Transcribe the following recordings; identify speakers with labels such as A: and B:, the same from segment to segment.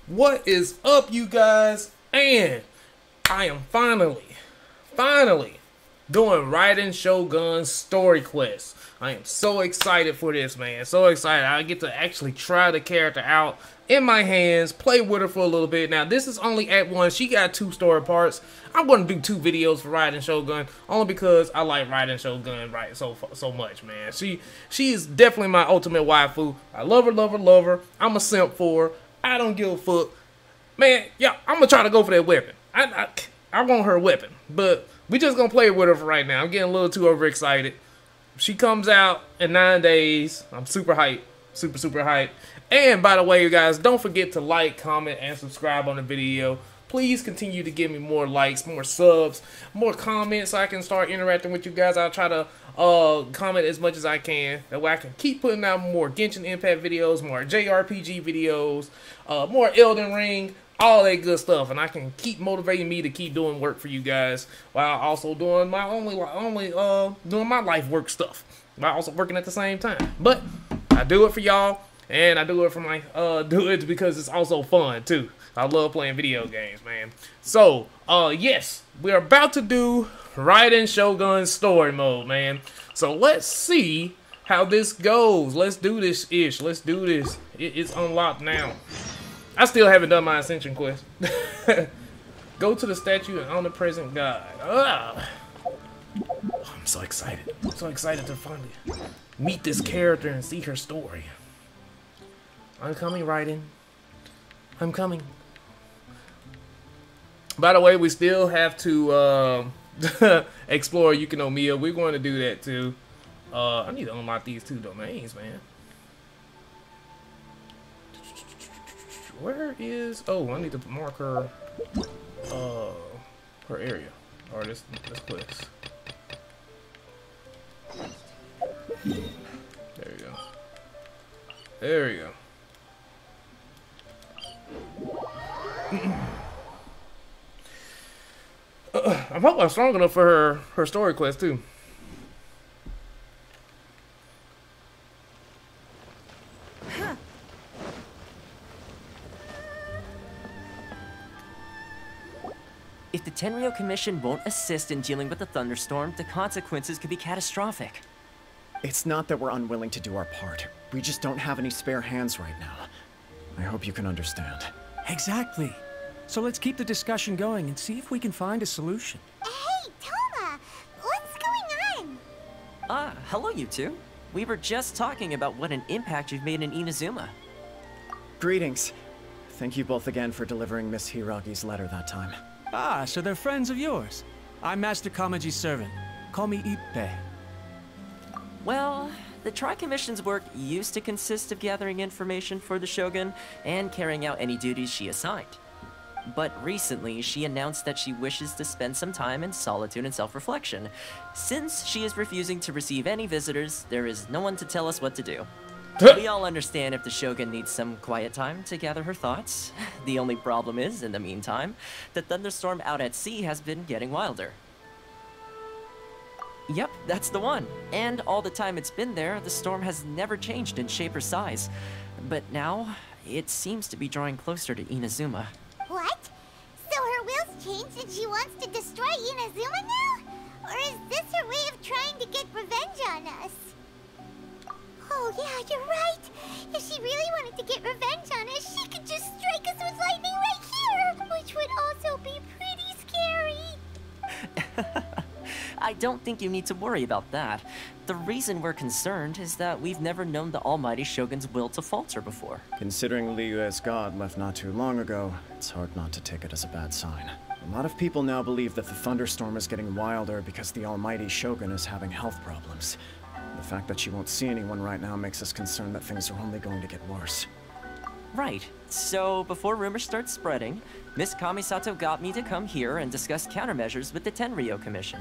A: What is up, you guys? And I am finally doing Raiden Shogun's story quest. I am so excited for this, man. So excited. I get to actually try the character out in my hands, play with her for a little bit. Now, this is only Act 1. She got 2 story parts. I'm going to do 2 videos for Raiden Shogun, only because I like Raiden Shogun so much, man. She is definitely my ultimate waifu. I love her. I'm a simp for her. I don't give a fuck. Man, yeah, I'm going to try to go for that weapon. I want her weapon, but we just going to play with her for right now. I'm getting a little too overexcited. She comes out in 9 days. I'm super hyped. Super hyped. And by the way, you guys, don't forget to like, comment, and subscribe on the video. Please continue to give me more likes, more subs, more comments so I can start interacting with you guys. I'll try to comment as much as I can. That way I can keep putting out more Genshin Impact videos, more JRPG videos, more Elden Ring, all that good stuff. And I can keep motivating me to keep doing work for you guys while also doing my doing my life work stuff while also working at the same time. But I do it for y'all, and I do it for my do it because it's also fun too. I love playing video games, man. So, yes, we're about to do Raiden Shogun story mode, man. So let's see how this goes. Let's do this ish. Let's do this. It's unlocked now. I still haven't done my ascension quest. Go to the statue and omnipresent God. I'm so excited. I'm so excited to finally meet this character and see her story. I'm coming, Raiden. I'm coming. By the way, we still have to explore Yukinomiya. We're going to do that too. I need to unlock these 2 domains, man. Where is... Oh, I need to mark her her area. Or this quest. There you go. There you go. I hope I'm strong enough for her story quest too.
B: If the Tenryo Commission won't assist in dealing with the thunderstorm, the consequences could be catastrophic.
C: It's not that we're unwilling to do our part. We just don't have any spare hands right now. I hope you can understand.
D: Exactly. So let's keep the discussion going and see if we can find a solution.
E: Hey, Toma! What's going on?
B: Hello you two. We were just talking about what an impact you've made in Inazuma.
C: Greetings. Thank you both again for delivering Miss Hiragi's letter that time.
D: Ah, so they're friends of yours. I'm Master Kamaji's servant. Call me Ippei.
B: Well, the Tri-Commission's work used to consist of gathering information for the Shogun and carrying out any duties she assigned. But recently, she announced that she wishes to spend some time in solitude and self-reflection. Since she is refusing to receive any visitors, there is no one to tell us what to do. We all understand if the Shogun needs some quiet time to gather her thoughts. The only problem is, in the meantime, the thunderstorm out at sea has been getting wilder. Yep, that's the one. And all the time it's been there, the storm has never changed in shape or size. But now, it seems to be drawing closer to Inazuma.
E: What? So her will's changed and she wants to destroy Inazuma now? Or is this her way of trying to get revenge on us? Oh yeah, you're right. If she really wanted to get revenge on us, she could just strike us with lightning right here, which would also be pretty scary.
B: I don't think you need to worry about that. The reason we're concerned is that we've never known the almighty Shogun's will to falter before.
C: Considering Liyue's god left not too long ago, it's hard not to take it as a bad sign. A lot of people now believe that the thunderstorm is getting wilder because the almighty Shogun is having health problems. The fact that she won't see anyone right now makes us concerned that things are only going to get worse.
B: Right. So, before rumors start spreading, Miss Kamisato got me to come here and discuss countermeasures with the Tenryo Commission.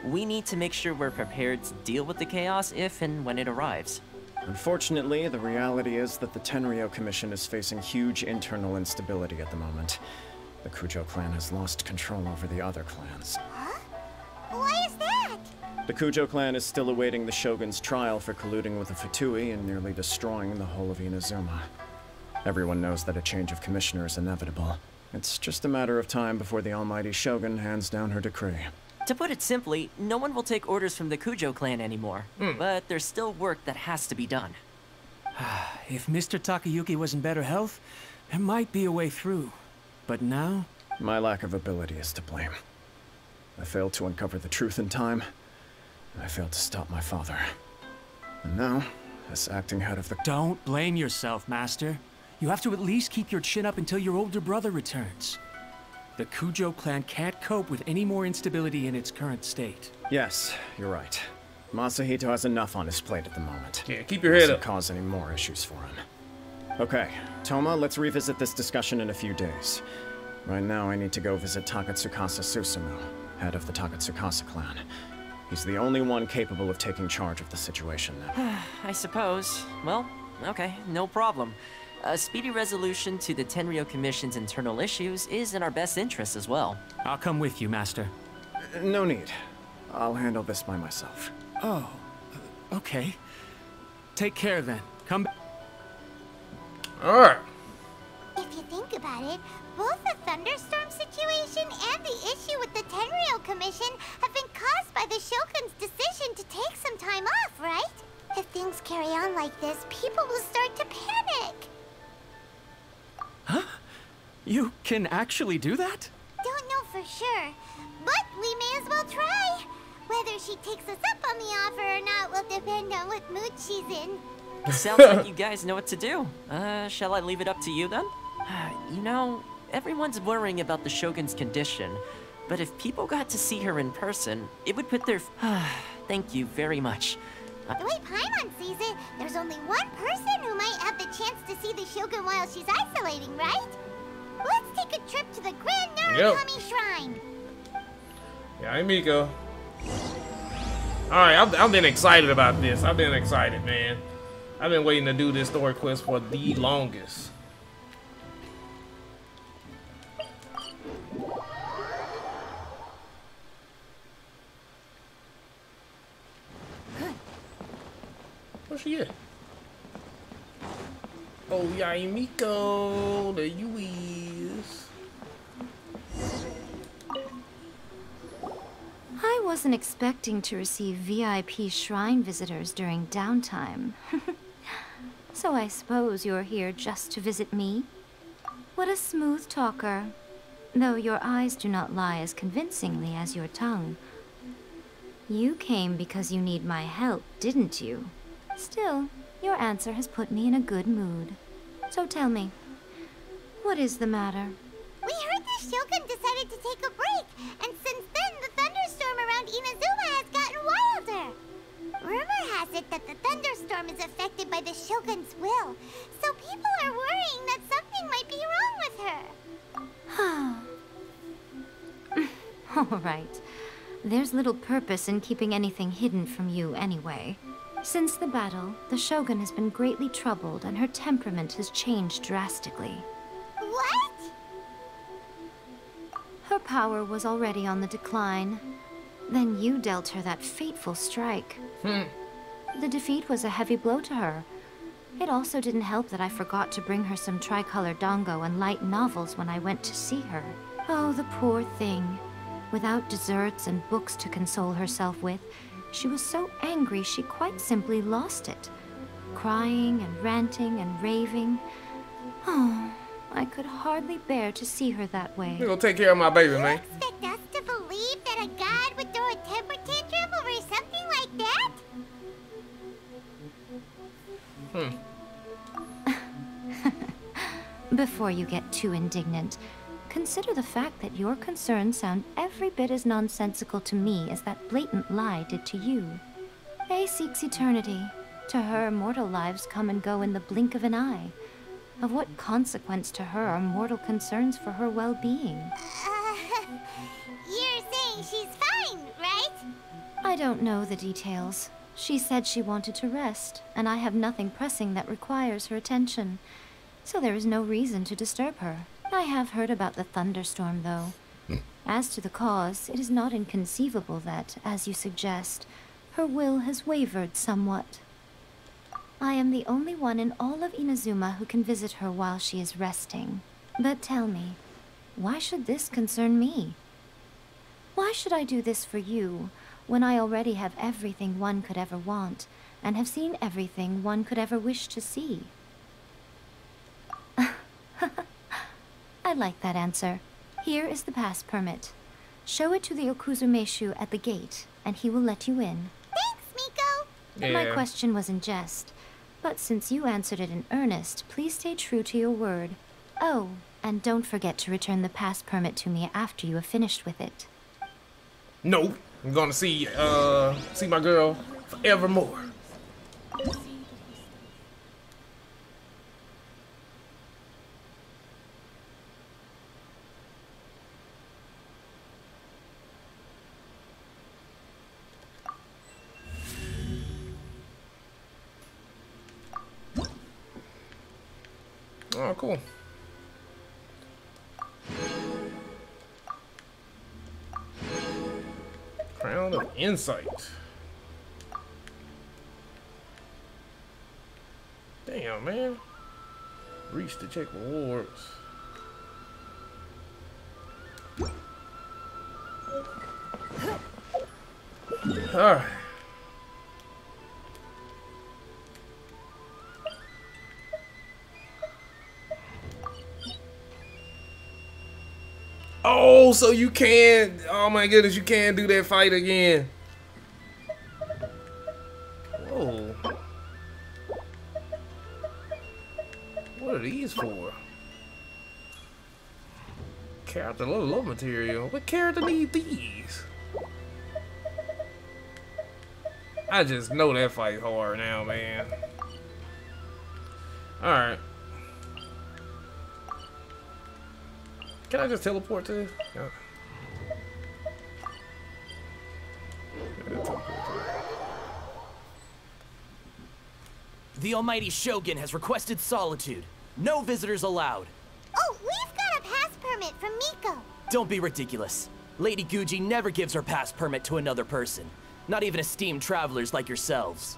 B: We need to make sure we're prepared to deal with the chaos if and when it arrives.
C: Unfortunately, the reality is that the Tenryo Commission is facing huge internal instability at the moment. The Kujo clan has lost control over the other clans.
E: Huh? Why is that?
C: The Kujo clan is still awaiting the Shogun's trial for colluding with the Fatui and nearly destroying the whole of Inazuma. Everyone knows that a change of commissioner is inevitable. It's just a matter of time before the almighty Shogun hands down her decree.
B: To put it simply, no one will take orders from the Kujo clan anymore. But there's still work that has to be done.
D: If Mr. Takayuki was in better health, there might be a way through. But now?
C: My lack of ability is to blame. I failed to uncover the truth in time, and I failed to stop my father. And now, as acting head of the...
D: Don't blame yourself, Master. You have to at least keep your chin up until your older brother returns. The Kujo clan can't cope with any more instability in its current state.
C: Yes, you're right. Masahito has enough on his plate at the moment.
A: Yeah, keep your head up.
C: Doesn't cause any more issues for him. Okay, Toma, let's revisit this discussion in a few days. Right now, I need to go visit Takatsukasa Susumu, head of the Takatsukasa clan. He's the only one capable of taking charge of the situation now.
B: I suppose. Well, okay, no problem. A speedy resolution to the Tenryo Commission's internal issues is in our best interest as well.
D: I'll come with you, Master.
C: No need. I'll handle this by myself.
D: Oh, okay. Take care then. Come back.
A: Alright.
E: If you think about it, both the thunderstorm situation and the issue with the Tenryo Commission have been caused by the Shogun's decision to take some time off, right? If things carry on like this, people will start to panic.
D: Huh? You can actually do that?
E: Don't know for sure, but we may as well try. Whether she takes us up on the offer or not will depend on what mood she's in.
B: Sounds like you guys know what to do. Shall I leave it up to you then? You know, everyone's worrying about the Shogun's condition, but if people got to see her in person, it would put their... Thank you very much.
E: The way Paimon sees it, there's only one person who might have the chance to see the Shogun while she's isolating, right? Let's take a trip to the Grand Narukami Shrine.
A: Yeah, hey, Miko. Alright, I've been excited about this. I've been excited, man. I've been waiting to do this story quest for the longest. Where's she at? Oh, yeah, Miko. There you is.
F: I wasn't expecting to receive VIP shrine visitors during downtime. So I suppose you're here just to visit me? What a smooth talker. Though your eyes do not lie as convincingly as your tongue. You came because you need my help, didn't you? Still, your answer has put me in a good mood. So tell me, what is the matter?
E: We heard the Shogun decided to take a break, and since then the thunderstorm around Inazuma has gotten wilder. Rumor has it that the thunderstorm is affected by the Shogun's will, so people are worrying that something might be wrong with her.
F: All right. There's little purpose in keeping anything hidden from you anyway. Since the battle, the Shogun has been greatly troubled and her temperament has changed drastically.
E: What?
F: Her power was already on the decline. Then you dealt her that fateful strike. The defeat was a heavy blow to her. It also didn't help that I forgot to bring her some tricolor dango and light novels when I went to see her. Oh, the poor thing. Without desserts and books to console herself with, she was so angry she quite simply lost it. Crying and ranting and raving. Oh, I could hardly bear to see her that way.
A: You gonna take care of my baby,
E: You
A: man.
E: expect us to believe that a god would throw a temper tantrum over something like that?
F: Before you get too indignant, consider the fact that your concerns sound every bit as nonsensical to me as that blatant lie did to you. Faye seeks eternity. To her, mortal lives come and go in the blink of an eye. Of what consequence to her are mortal concerns for her well-being?
E: You're saying she's fine, right?
F: I don't know the details. She said she wanted to rest, and I have nothing pressing that requires her attention. So there is no reason to disturb her. I have heard about the thunderstorm, though. As to the cause, it is not inconceivable that, as you suggest, her will has wavered somewhat. I am the only one in all of Inazuma who can visit her while she is resting. But tell me, why should this concern me? Why should I do this for you, when I already have everything one could ever want, and have seen everything one could ever wish to see? I like that answer. Here is the pass permit. Show it to the Okuzumeshu at the gate, and he will let you in.
E: Thanks, Miko!
A: Yeah.
F: My question was in jest, but since you answered it in earnest, please stay true to your word. Oh, and don't forget to return the pass permit to me after you have finished with it.
A: No, I'm gonna see my girl forevermore. Oh, cool. Crown of Insight. Damn, man. Reach to check rewards. Alright. Oh, so you can, oh my goodness, you can do that fight again. Whoa. What are these for? Character low material. What character need these? I just know that fight hard now, man. Alright. Can I just teleport to this? Yeah.
G: The almighty Shogun has requested solitude. No visitors allowed.
E: Oh, we've got a pass permit from Miko.
G: Don't be ridiculous. Lady Guji never gives her pass permit to another person. Not even esteemed travelers like yourselves.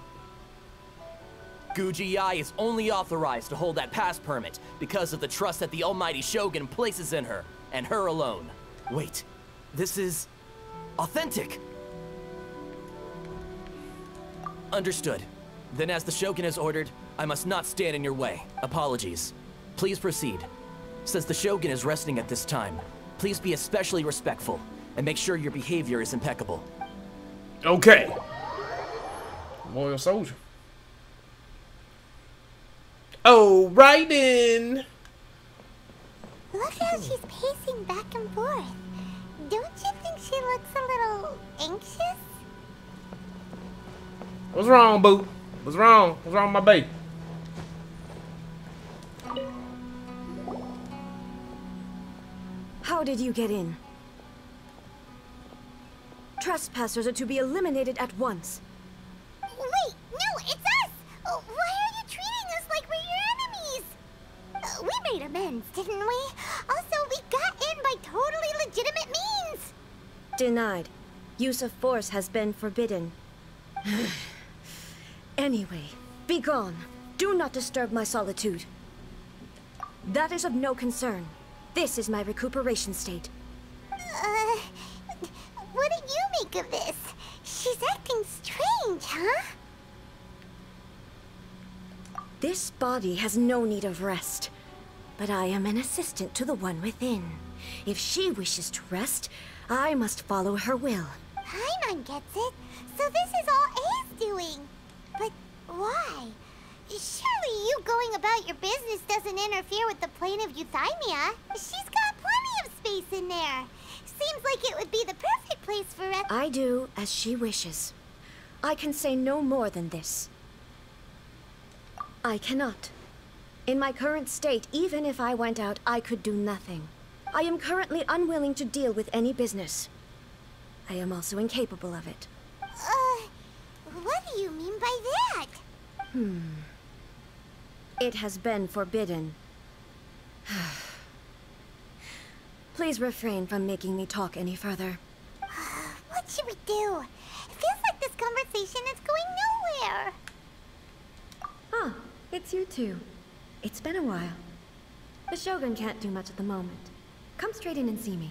G: Guji-ai is only authorized to hold that pass permit because of the trust that the almighty Shogun places in her, and her alone. Wait, this is authentic. Understood. Then as the Shogun has ordered, I must not stand in your way. Apologies. Please proceed. Since the Shogun is resting at this time, please be especially respectful, and make sure your behavior is impeccable.
A: Okay. Loyal soldier. Oh, Raiden!
E: Look how she's pacing back and forth. Don't you think she looks a little anxious?
A: What's wrong, boo? What's wrong? What's wrong with my baby?
H: How did you get in? Trespassers are to be eliminated at once.
E: Wait, no, it's us! Why are you treating us like we're your enemies? We made amends, didn't we? Also, we got in by totally legitimate means!
H: Denied. Use of force has been forbidden. Anyway, be gone. Do not disturb my solitude. That is of no concern. This is my recuperation state.
E: What do you make of this? She's acting strange, huh?
H: This body has no need of rest, but I am an assistant to the one within. If she wishes to rest, I must follow her will.
E: Paimon gets it. So this is all A's doing. But why? Surely you going about your business doesn't interfere with the plane of euthymia. She's got plenty of space in there. Seems like it would be the perfect place for us.
H: I do as she wishes. I can say no more than this. I cannot. In my current state, even if I went out, I could do nothing. I am currently unwilling to deal with any business. I am also incapable of it.
E: What do you mean by that?
H: It has been forbidden. Please refrain from making me talk any further.
E: What should we do? It feels like this conversation is going nowhere.
H: It's you two. It's been a while. The Shogun can't do much at the moment. Come straight in and see me.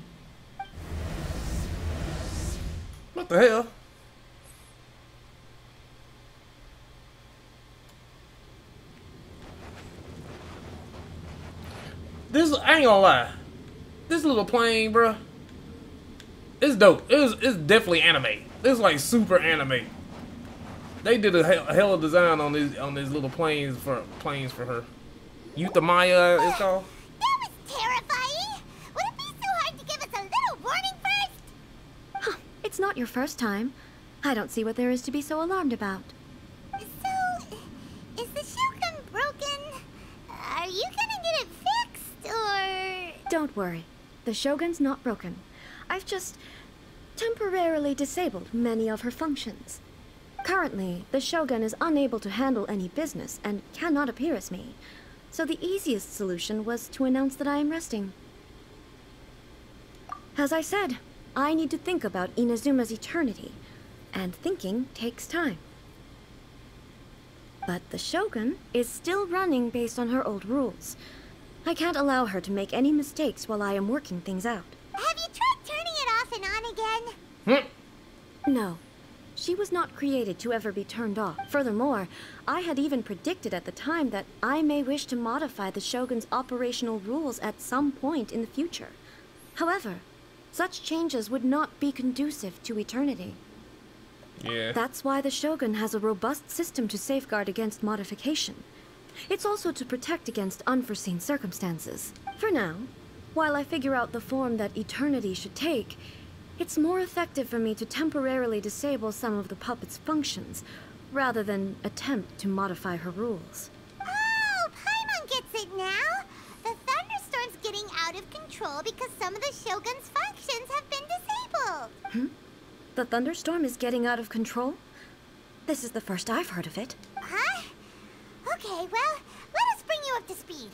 A: What the hell? This, I ain't gonna lie. This little plane, bruh. It's dope. It's definitely anime. It's like super anime. They did a hell of design on these little planes for her. Euthymia, it's called.
E: That was terrifying! Would it be so hard to give us a little warning first?
H: Huh, it's not your first time. I don't see what there is to be so alarmed about.
E: So, is the Shogun broken? Are you gonna get it fixed, or...?
H: Don't worry. The Shogun's not broken. I've just temporarily disabled many of her functions. Currently, the Shogun is unable to handle any business and cannot appear as me. So the easiest solution was to announce that I am resting. As I said, I need to think about Inazuma's eternity, and thinking takes time. But the Shogun is still running based on her old rules. I can't allow her to make any mistakes while I am working things out.
E: Have you tried turning it off and on again?
H: No. She was not created to ever be turned off. Furthermore, I had even predicted at the time that I may wish to modify the Shogun's operational rules at some point in the future. However, such changes would not be conducive to eternity.
A: Yeah.
H: That's why the Shogun has a robust system to safeguard against modification. It's also to protect against unforeseen circumstances. For now, while I figure out the form that eternity should take, it's more effective for me to temporarily disable some of the puppet's functions, rather than attempt to modify her rules.
E: Oh, Paimon gets it now! The thunderstorm's getting out of control because some of the Shogun's functions have been disabled!
H: The thunderstorm is getting out of control? This is the first I've heard of it.
E: Huh? Okay, well, let us bring you up to speed.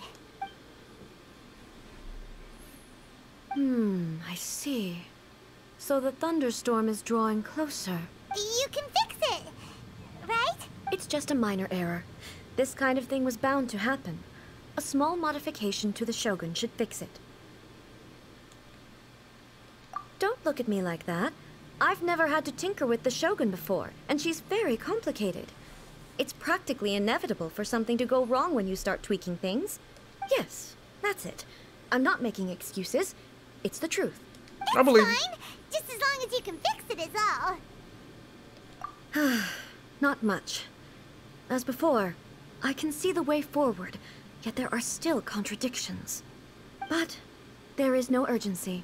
H: I see. So the thunderstorm is drawing closer.
E: You can fix it, right?
H: It's just a minor error. This kind of thing was bound to happen. A small modification to the Shogun should fix it. Don't look at me like that. I've never had to tinker with the Shogun before, and she's very complicated. It's practically inevitable for something to go wrong when you start tweaking things. Yes, that's it. I'm not making excuses. It's the truth.
A: I believe
E: Fine, just as long as you can fix it is all.
H: Not much. As before, I can see the way forward, yet there are still contradictions. But there is no urgency.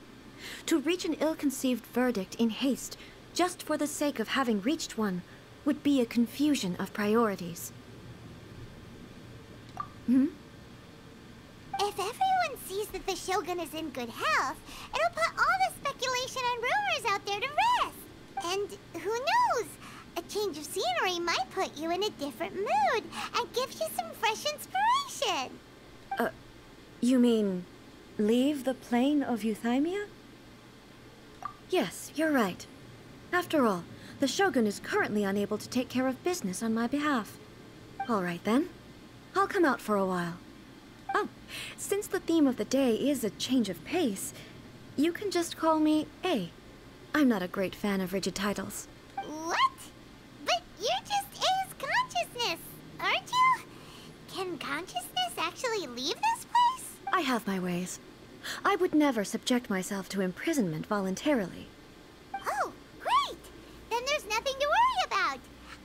H: To reach an ill-conceived verdict in haste, just for the sake of having reached one, would be a confusion of priorities.
E: If everyone sees that the Shogun is in good health, it'll put all the speculation and rumors out there to rest. And who knows? A change of scenery might put you in a different mood and give you some fresh inspiration.
H: You mean, leave the plane of Euthymia? Yes, you're right. After all, the Shogun is currently unable to take care of business on my behalf. All right then. I'll come out for a while. Oh, since the theme of the day is a change of pace, you can just call me A. I'm not a great fan of rigid titles.
E: What? But you're just A's consciousness, aren't you? Can consciousness actually leave this place?
H: I have my ways. I would never subject myself to imprisonment voluntarily.
E: Oh, great! Then there's nothing to worry about.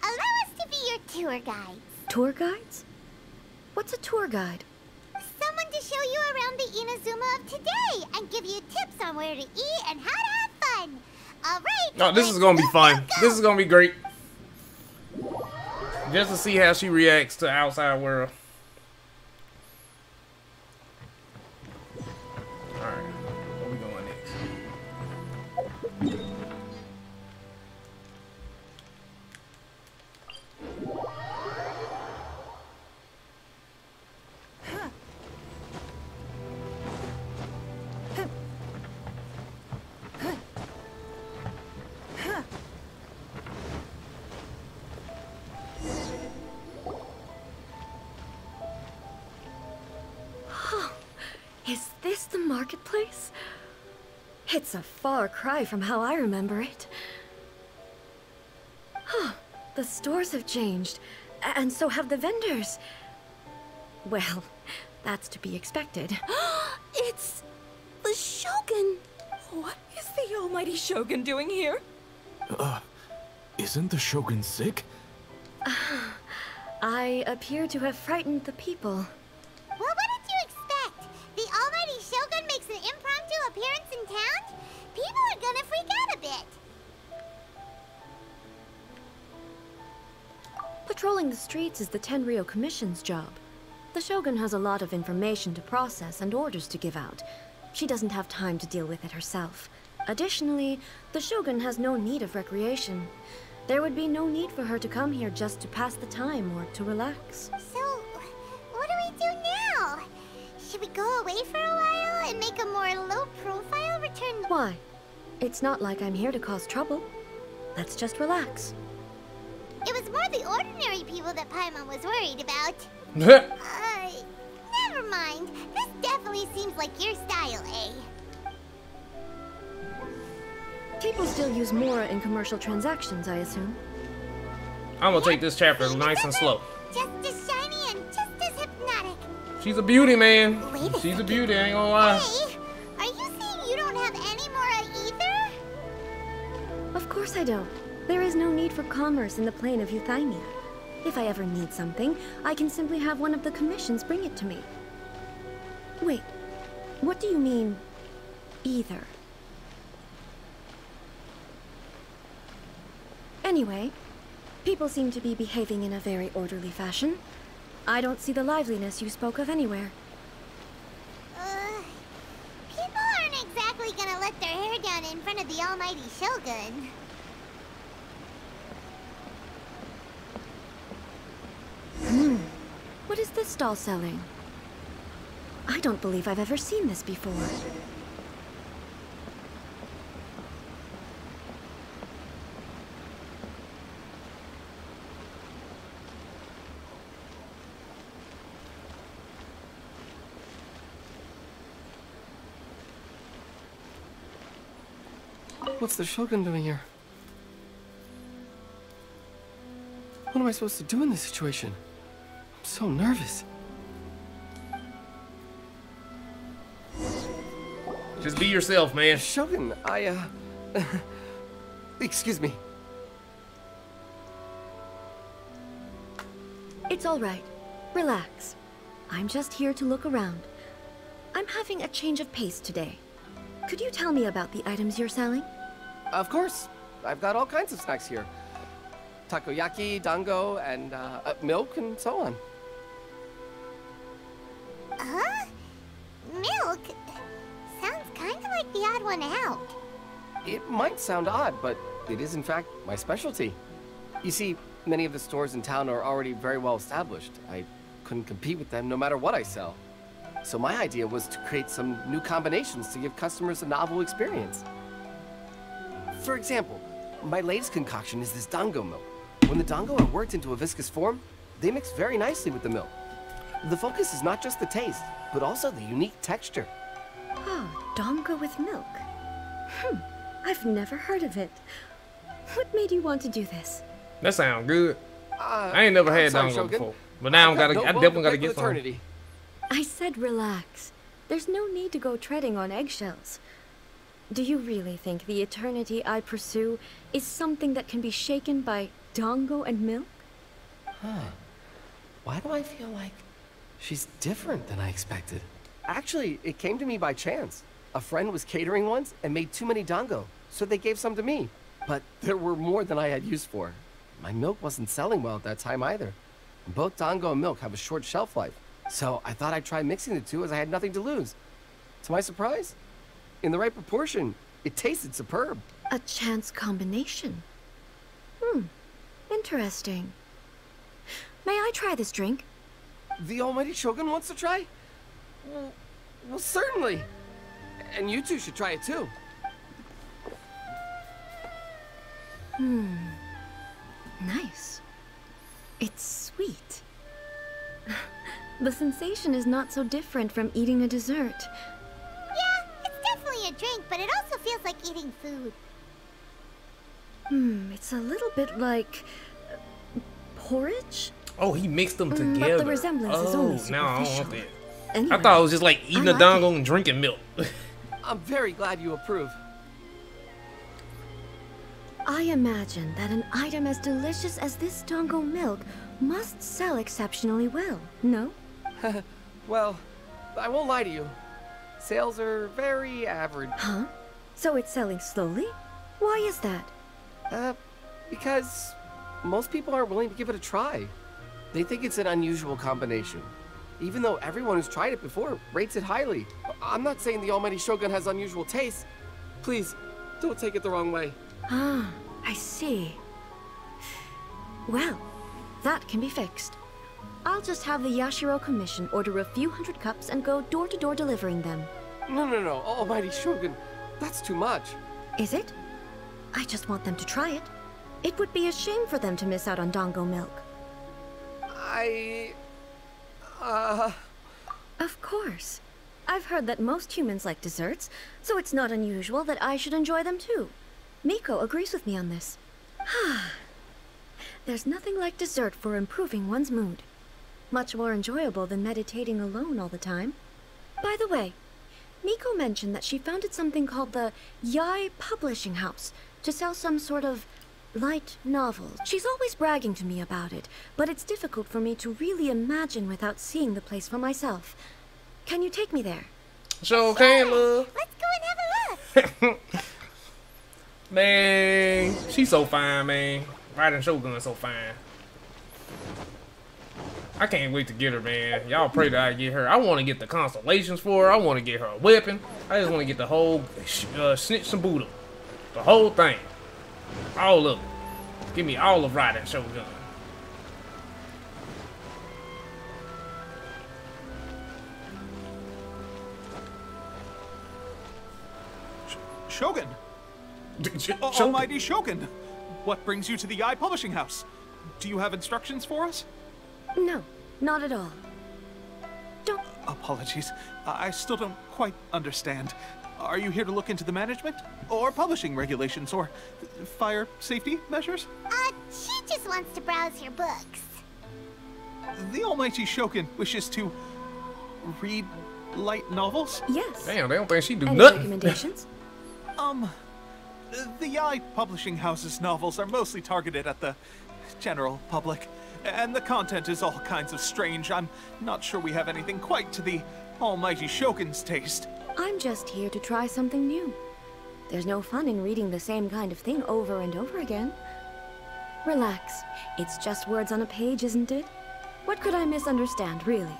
E: Allow us to be your tour guides.
H: Tour guides? What's a tour guide?
E: Someone to show you around the Inazuma of today and give you tips on where to eat and how to have fun. All right.
A: Oh, this is gonna be fun. This is gonna be great. Just to see how she reacts to the outside world. Alright, where we going next?
H: the marketplace? It's a far cry from how I remember it. The stores have changed, and so have the vendors. Well, that's to be expected.
I: It's the Shogun! What is the almighty Shogun doing here?
D: Isn't the Shogun sick?
H: I appear to have frightened the people.
E: Well, what did you expect? The almighty Shogun makes an impromptu appearance in town? People are gonna freak out a bit.
H: Patrolling the streets is the Tenryou Commission's job. The Shogun has a lot of information to process and orders to give out. She doesn't have time to deal with it herself. Additionally, the Shogun has no need of recreation. There would be no need for her to come here just to pass the time or to relax.
E: So, what do we do now? Should we go away for a while and make a more low-profile return?
H: Why? It's not like I'm here to cause trouble. Let's just relax.
E: It was more the ordinary people that Paimon was worried about. Never mind. This definitely seems like your style, eh?
H: People still use Mora in commercial transactions, I assume.
A: I'm gonna take this chapter nice and slow.
E: Just as shiny and just as hypnotic.
A: She's a beauty, man.
E: Wait a
A: She's a beauty, I ain't gonna lie.
E: Hey, are you saying you don't have any Mora either?
H: Of course I don't. There is no need for commerce in the plane of Euthymia. If I ever need something, I can simply have one of the commissions bring it to me. Wait, what do you mean, either? Anyway, people seem to be behaving in a very orderly fashion. I don't see the liveliness you spoke of anywhere.
E: People aren't exactly gonna let their hair down in front of the almighty Shogun.
H: What is this stall selling? I don't believe I've ever seen this before.
J: What's the Shogun doing here? What am I supposed to do in this situation? I'm so nervous.
A: Just be yourself, man.
J: Shogun, excuse me.
H: It's all right. Relax. I'm just here to look around. I'm having a change of pace today. Could you tell me about the items you're selling?
J: Of course. I've got all kinds of snacks here. Takoyaki, dango, and milk, and so on.
E: Huh? Milk? Sounds kind of like the odd one out.
J: It might sound odd, but it is in fact my specialty. You see, many of the stores in town are already very well established. I couldn't compete with them no matter what I sell. So my idea was to create some new combinations to give customers a novel experience. For example, my latest concoction is this dango milk. When the dango are worked into a viscous form, they mix very nicely with the milk. The focus is not just the taste, but also the unique texture.
H: Oh, dango with milk. I've never heard of it. What made you want to do this?
A: That sounds good. I ain't never had dango
J: Shogun.
A: before, but now I definitely gotta get some.
J: Eternity.
H: I said relax. There's no need to go treading on eggshells. Do you really think the eternity I pursue is something that can be shaken by dango and milk?
J: Huh. Why do I feel like she's different than I expected? Actually, it came to me by chance. A friend was catering once and made too many dango, so they gave some to me. But there were more than I had use for. My milk wasn't selling well at that time either. Both dango and milk have a short shelf life, so I thought I'd try mixing the two as I had nothing to lose. To my surprise, in the right proportion, it tasted superb.
H: A chance combination. Interesting. May I try this drink?
J: The almighty Shogun wants to try? Well, certainly. And you two should try it too.
H: Nice. It's sweet. The sensation is not so different from eating a dessert.
E: me a drink, but it also feels like eating food.
H: It's a little bit like porridge.
A: Oh, he mixed them together.
H: But the resemblance is only superficial.
A: No, I don't want that.
H: Anyway,
A: I thought it was just like eating a dongo and drinking milk.
J: I'm very glad you approve.
H: I imagine that an item as delicious as this dongo milk must sell exceptionally well, no?
J: Well, I won't lie to you. Sales are very average.
H: Huh? So it's selling slowly? Why is that?
J: Because most people aren't willing to give it a try. They think it's an unusual combination. Even though everyone who's tried it before rates it highly. I'm not saying the Almighty Shogun has unusual taste. Please, don't take it the wrong way.
H: Ah, I see. Well, that can be fixed. I'll just have the Yashiro Commission order a few hundred cups and go door-to-door delivering them.
J: No, Almighty Shogun. That's too much.
H: Is it? I just want them to try it. It would be a shame for them to miss out on dongo milk. Of course. I've heard that most humans like desserts, so it's not unusual that I should enjoy them too. Miko agrees with me on this. There's nothing like dessert for improving one's mood. Much more enjoyable than meditating alone all the time. By the way, Miko mentioned that she founded something called the Yai Publishing House to sell some sort of light novels. She's always bragging to me about it, but it's difficult for me to really imagine without seeing the place for myself. Can you take me there?
A: Sure can, love.
E: Let's go and have a look.
A: Man, she's so fine, man. Raiden Shogun so fine. I can't wait to get her, man. Y'all pray that I get her. I want to get the constellations for her. I want to get her a weapon. I just want to get the whole snitch and Buddha. The whole thing. All of it. Give me all of Raiden Shogun.
K: Shogun! Almighty Shogun! What brings you to the Yai Publishing House? Do you have instructions for us?
H: No, not at all. Don't...
K: Apologies. I still don't quite understand. Are you here to look into the management? Or publishing regulations? Or fire safety measures?
E: She just wants to browse your books.
K: The Almighty Shogun wishes to read light novels?
H: Yes.
A: Damn, they don't think she do
H: Any
A: nothing.
H: recommendations?
K: The Yai Publishing House's novels are mostly targeted at the general public, and the content is all kinds of strange. I'm not sure we have anything quite to the Almighty Shogun's taste.
H: I'm just here to try something new. There's no fun in reading the same kind of thing over and over again. Relax. It's just words on a page, isn't it? What could I misunderstand, really?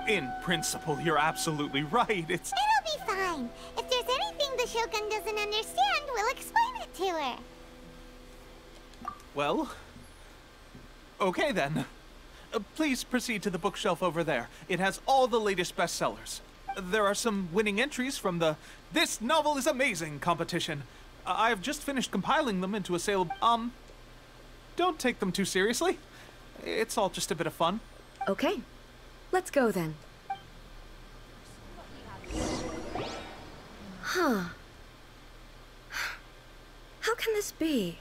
K: In principle, you're absolutely right.
E: It'll be fine. If there's anything the Shogun doesn't understand, we'll explain it to her.
K: Well, okay then. Please proceed to the bookshelf over there. It has all the latest bestsellers. There are some winning entries from the This Novel is Amazing competition. I've just finished compiling them into a sale. Don't take them too seriously. It's all just a bit of fun.
H: Okay. Let's go then. Huh. How can this be?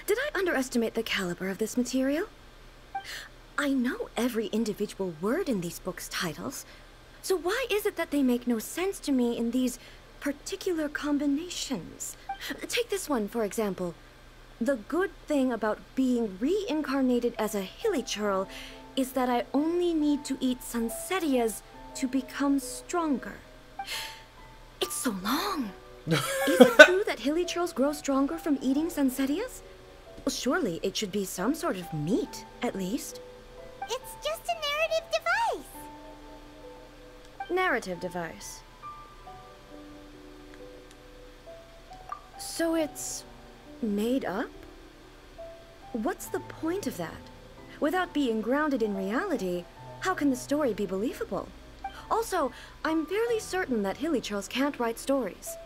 H: Did I underestimate the caliber of this material? I know every individual word in these books' titles, so why is it that they make no sense to me in these particular combinations? Take this one, for example. The good thing about being reincarnated as a hilly churl is that I only need to eat Sansetias to become stronger. It's so long. Is it true that hilly churls grow stronger from eating Sansetias? Well, surely it should be some sort of meat, at least.
E: It's just a narrative device.
H: Narrative device. So it's made up? What's the point of that? Without being grounded in reality, how can the story be believable? Also, I'm fairly certain that hilly churls can't write stories.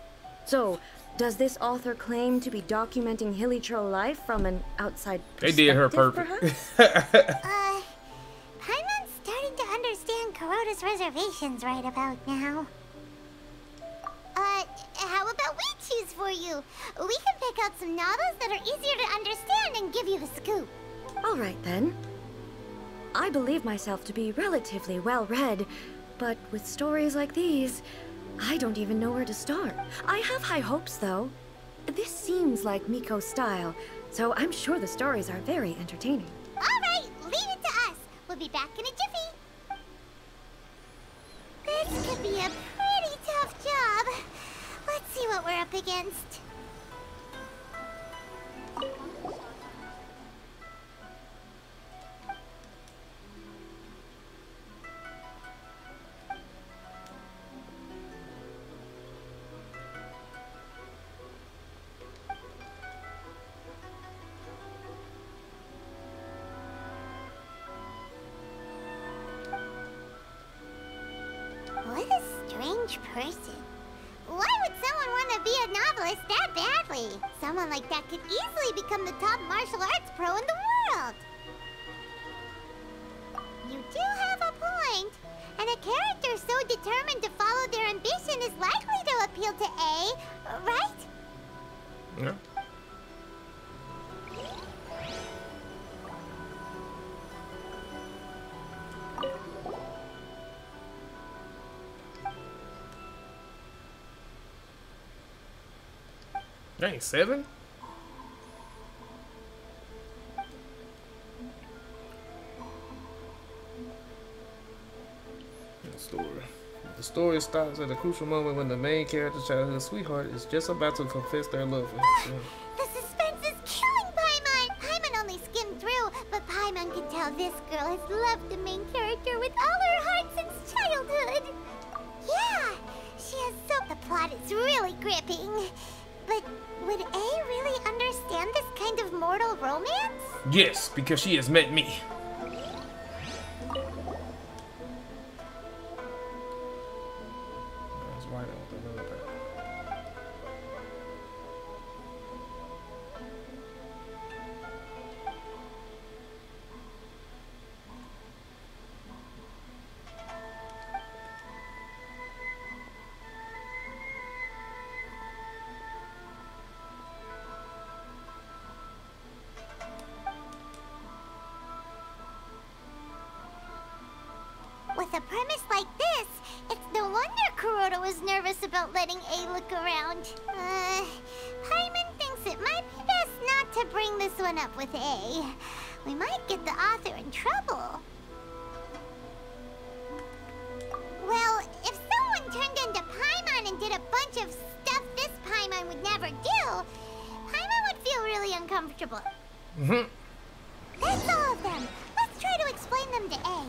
H: So, does this author claim to be documenting hilly churl life from an outside perspective?
A: They did her perfect.
E: Paimon's starting to understand Kuroda's reservations right about now. you. We can pick out some novels that are easier to understand and give you the scoop.
H: All right, then. I believe myself to be relatively well-read, but with stories like these, I don't even know where to start. I have high hopes, though. This seems like Miko's style, so I'm sure the stories are very entertaining.
E: All right, leave it to us. We'll be back in a jiffy. This could be a pretty tough job. Let's see what we're up against. What a strange person. Why would someone want to be a novelist that badly? Someone like that could easily become the top martial arts pro in the world. You do have a point. And a character so determined to follow their ambition is likely to appeal to A, right?
A: Yeah. Dang, 7? The story stops at a crucial moment when the main character's childhood sweetheart is just about to confess their love for him.
E: The suspense is killing Paimon! Paimon only skimmed through, but Paimon can tell this girl has loved the main character with all her heart since childhood. Yeah, she has so... The plot is really gripping. But would A really understand this kind of mortal romance?
A: Yes, because she has met me. That's right on the road.
E: With a premise like this, it's no wonder Kuroda was nervous about letting A look around. Paimon thinks it might be best not to bring this one up with A. We might get the author in trouble. Well, if someone turned into Paimon and did a bunch of stuff this Paimon would never do, Paimon would feel really uncomfortable. That's all of them. Let's try to explain them to A.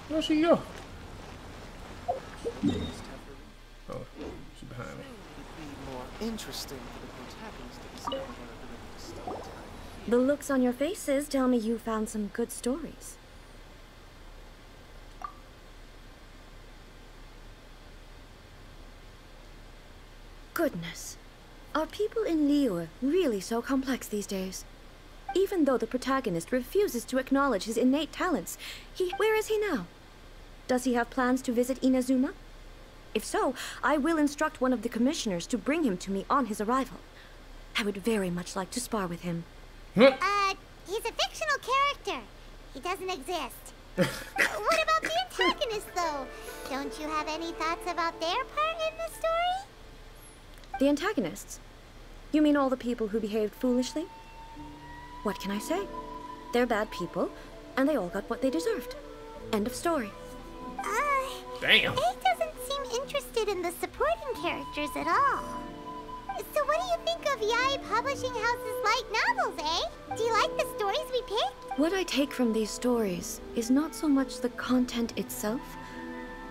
A: Where'd she go? Oh, she's behind me.
H: The looks on your faces tell me you found some good stories. Goodness. Are people in Liyue really so complex these days? Even though the protagonist refuses to acknowledge his innate talents, where is he now? Does he have plans to visit Inazuma? If so, I will instruct one of the commissioners to bring him to me on his arrival. I would very much like to spar with him.
E: He's a fictional character. He doesn't exist. What about the antagonist, though? Don't you have any thoughts about their part in the story?
H: The antagonists? You mean all the people who behaved foolishly? What can I say? They're bad people, and they all got what they deserved. End of story.
A: Damn.
E: A doesn't seem interested in the supporting characters at all. So what do you think of Yae Publishing House's light novels, eh? Do you like the stories we picked?
H: What I take from these stories is not so much the content itself,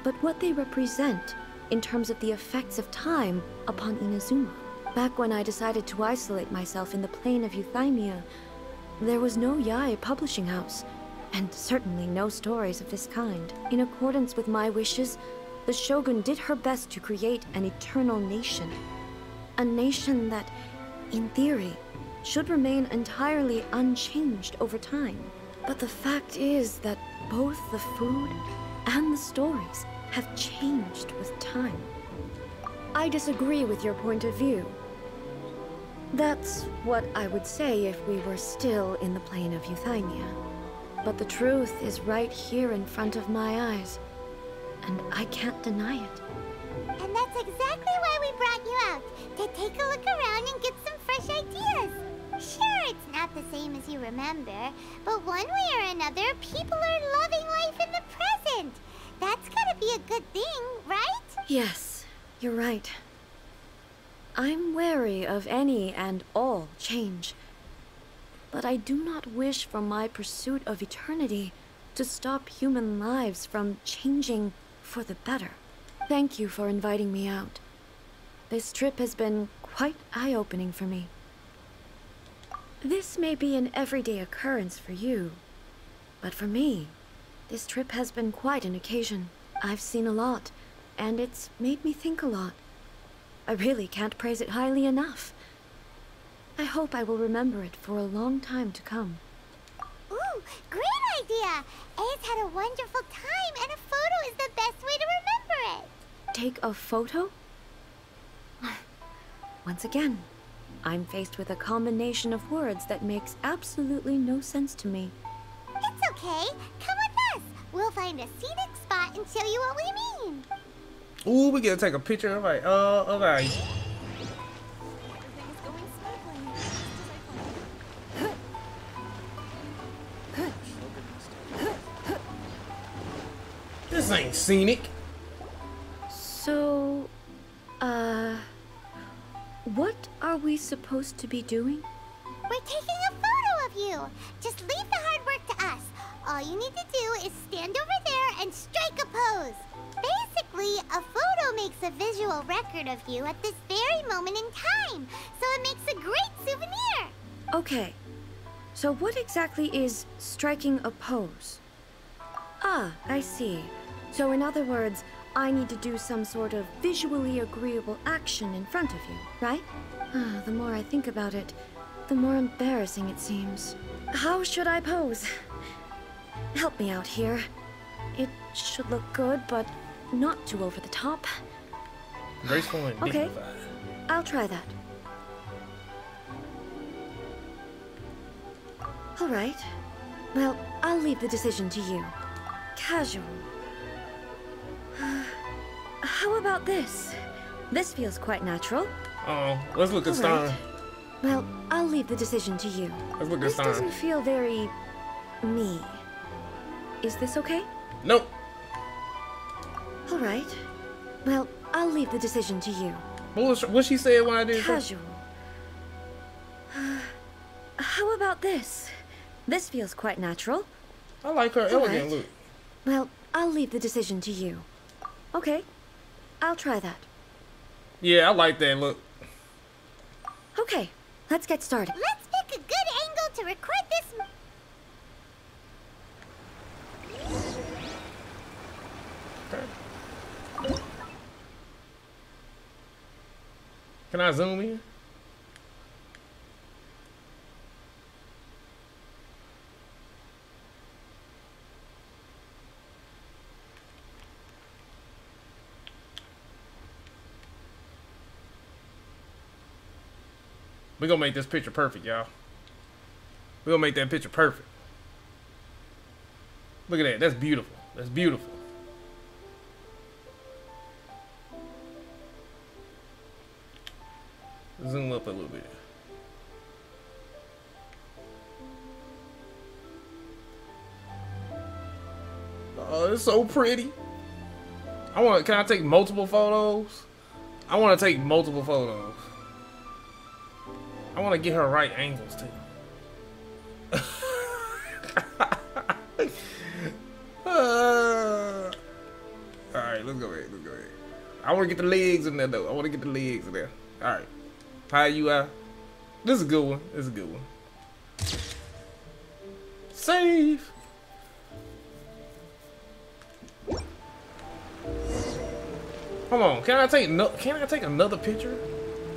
H: but what they represent in terms of the effects of time upon Inazuma. Back when I decided to isolate myself in the plane of Euthymia, there was no Yae Publishing House, and certainly no stories of this kind. In accordance with my wishes, the Shogun did her best to create an eternal nation. A nation that, in theory, should remain entirely unchanged over time. But the fact is that both the food and the stories have changed with time. I disagree with your point of view. That's what I would say if we were still in the plane of euthymia. But the truth is right here in front of my eyes, and I can't deny it.
E: And that's exactly why we brought you out, to take a look around and get some fresh ideas. Sure, it's not the same as you remember, but one way or another, people are loving life in the present. That's gotta be a good thing, right?
H: Yes, you're right. I'm wary of any and all change. But I do not wish for my pursuit of eternity to stop human lives from changing for the better. Thank you for inviting me out. This trip has been quite eye-opening for me. This may be an everyday occurrence for you, but for me, this trip has been quite an occasion. I've seen a lot, and it's made me think a lot. I really can't praise it highly enough. I hope I will remember it for a long time to come.
E: Ooh, great idea! A's had a wonderful time, and a photo is the best way to remember it.
H: Take a photo? Once again, I'm faced with a combination of words that makes absolutely no sense to me.
E: It's okay. Come with us. We'll find a scenic spot and show you what we mean.
A: Ooh, we gotta take a picture of like, This ain't scenic.
H: So, what are we supposed to be doing?
E: We're taking a photo of you. Just leave the hard work to us. All you need to do is stand over there and strike a pose. Basically, a photo makes a visual record of you at this very moment in time, so it makes a great souvenir.
H: Okay, so what exactly is striking a pose? Ah, I see. So in other words, I need to do some sort of visually agreeable action in front of you, right? The more I think about it, the more embarrassing it seems. How should I pose? Help me out here. It should look good, but not too over the top.
A: Graceful and
H: okay,
A: dignified.
H: I'll try that. All right. Well, I'll leave the decision to you. Casual. How about this? This feels quite natural.
A: Oh, let's look at Stein.
H: Right. Well, I'll leave the decision to you.
A: Let's look at
H: This
A: Stein.
H: doesn't feel very... me. Is this okay?
A: Nope.
H: All right. Well, I'll leave the decision to you.
A: What she said when I did
H: Casual. How about this? This feels quite natural.
A: I like her elegant look.
H: Well, I'll leave the decision to you. Okay. I'll try that.
A: Yeah, I like that look.
H: Okay, let's get started.
E: Let's pick a good angle to record this.
A: Can I zoom in? We're gonna make this picture perfect, y'all. We're gonna make that picture perfect. Look at that. That's beautiful. That's beautiful. Zoom up a little bit. Oh, it's so pretty. Can I take multiple photos? I want to take multiple photos. I want to get her right angles too. Alright, let's go ahead. Let's go ahead. I want to get the legs in there though. I want to get the legs in there. Alright. How you out? This is a good one. This is a good one. Save. Hold on. Can I take another picture?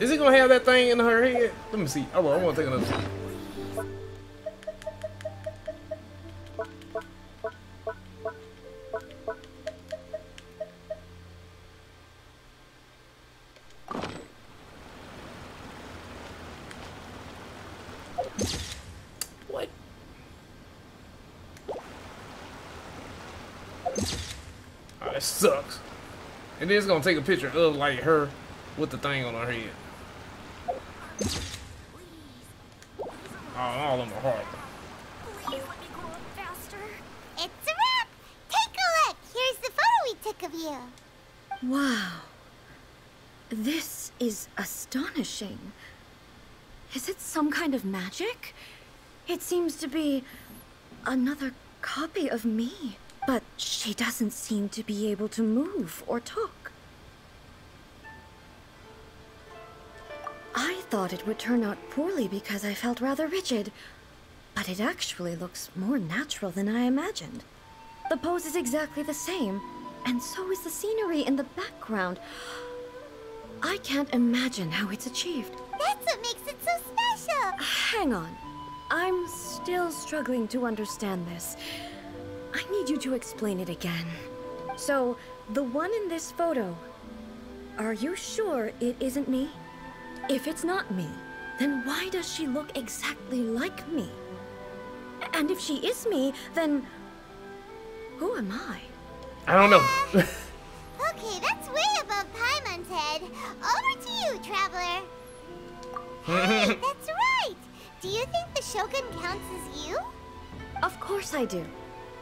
A: Is it gonna have that thing in her head? Let me see. I want to take another picture. sucks. And then it's gonna take a picture of like her with the thing on her head. Oh, all of them are horrible.
E: Please let me grow up faster. It's a wrap! Take a look! Here's the photo we took of you.
H: Wow. This is astonishing. Is it some kind of magic? It seems to be another copy of me. But she doesn't seem to be able to move or talk. I thought it would turn out poorly because I felt rather rigid. But it actually looks more natural than I imagined. The pose is exactly the same, and so is the scenery in the background. I can't imagine how it's achieved.
E: That's what makes it so special!
H: Hang on. I'm still struggling to understand this. I need you to explain it again. So, the one in this photo, are you sure it isn't me? If it's not me, then why does she look exactly like me? And if she is me, then who am I?
A: I don't know.
E: Okay, that's way above Paimon's head. Over to you, Traveler. Hey, that's right! Do you think the Shogun counts as you?
H: Of course I do.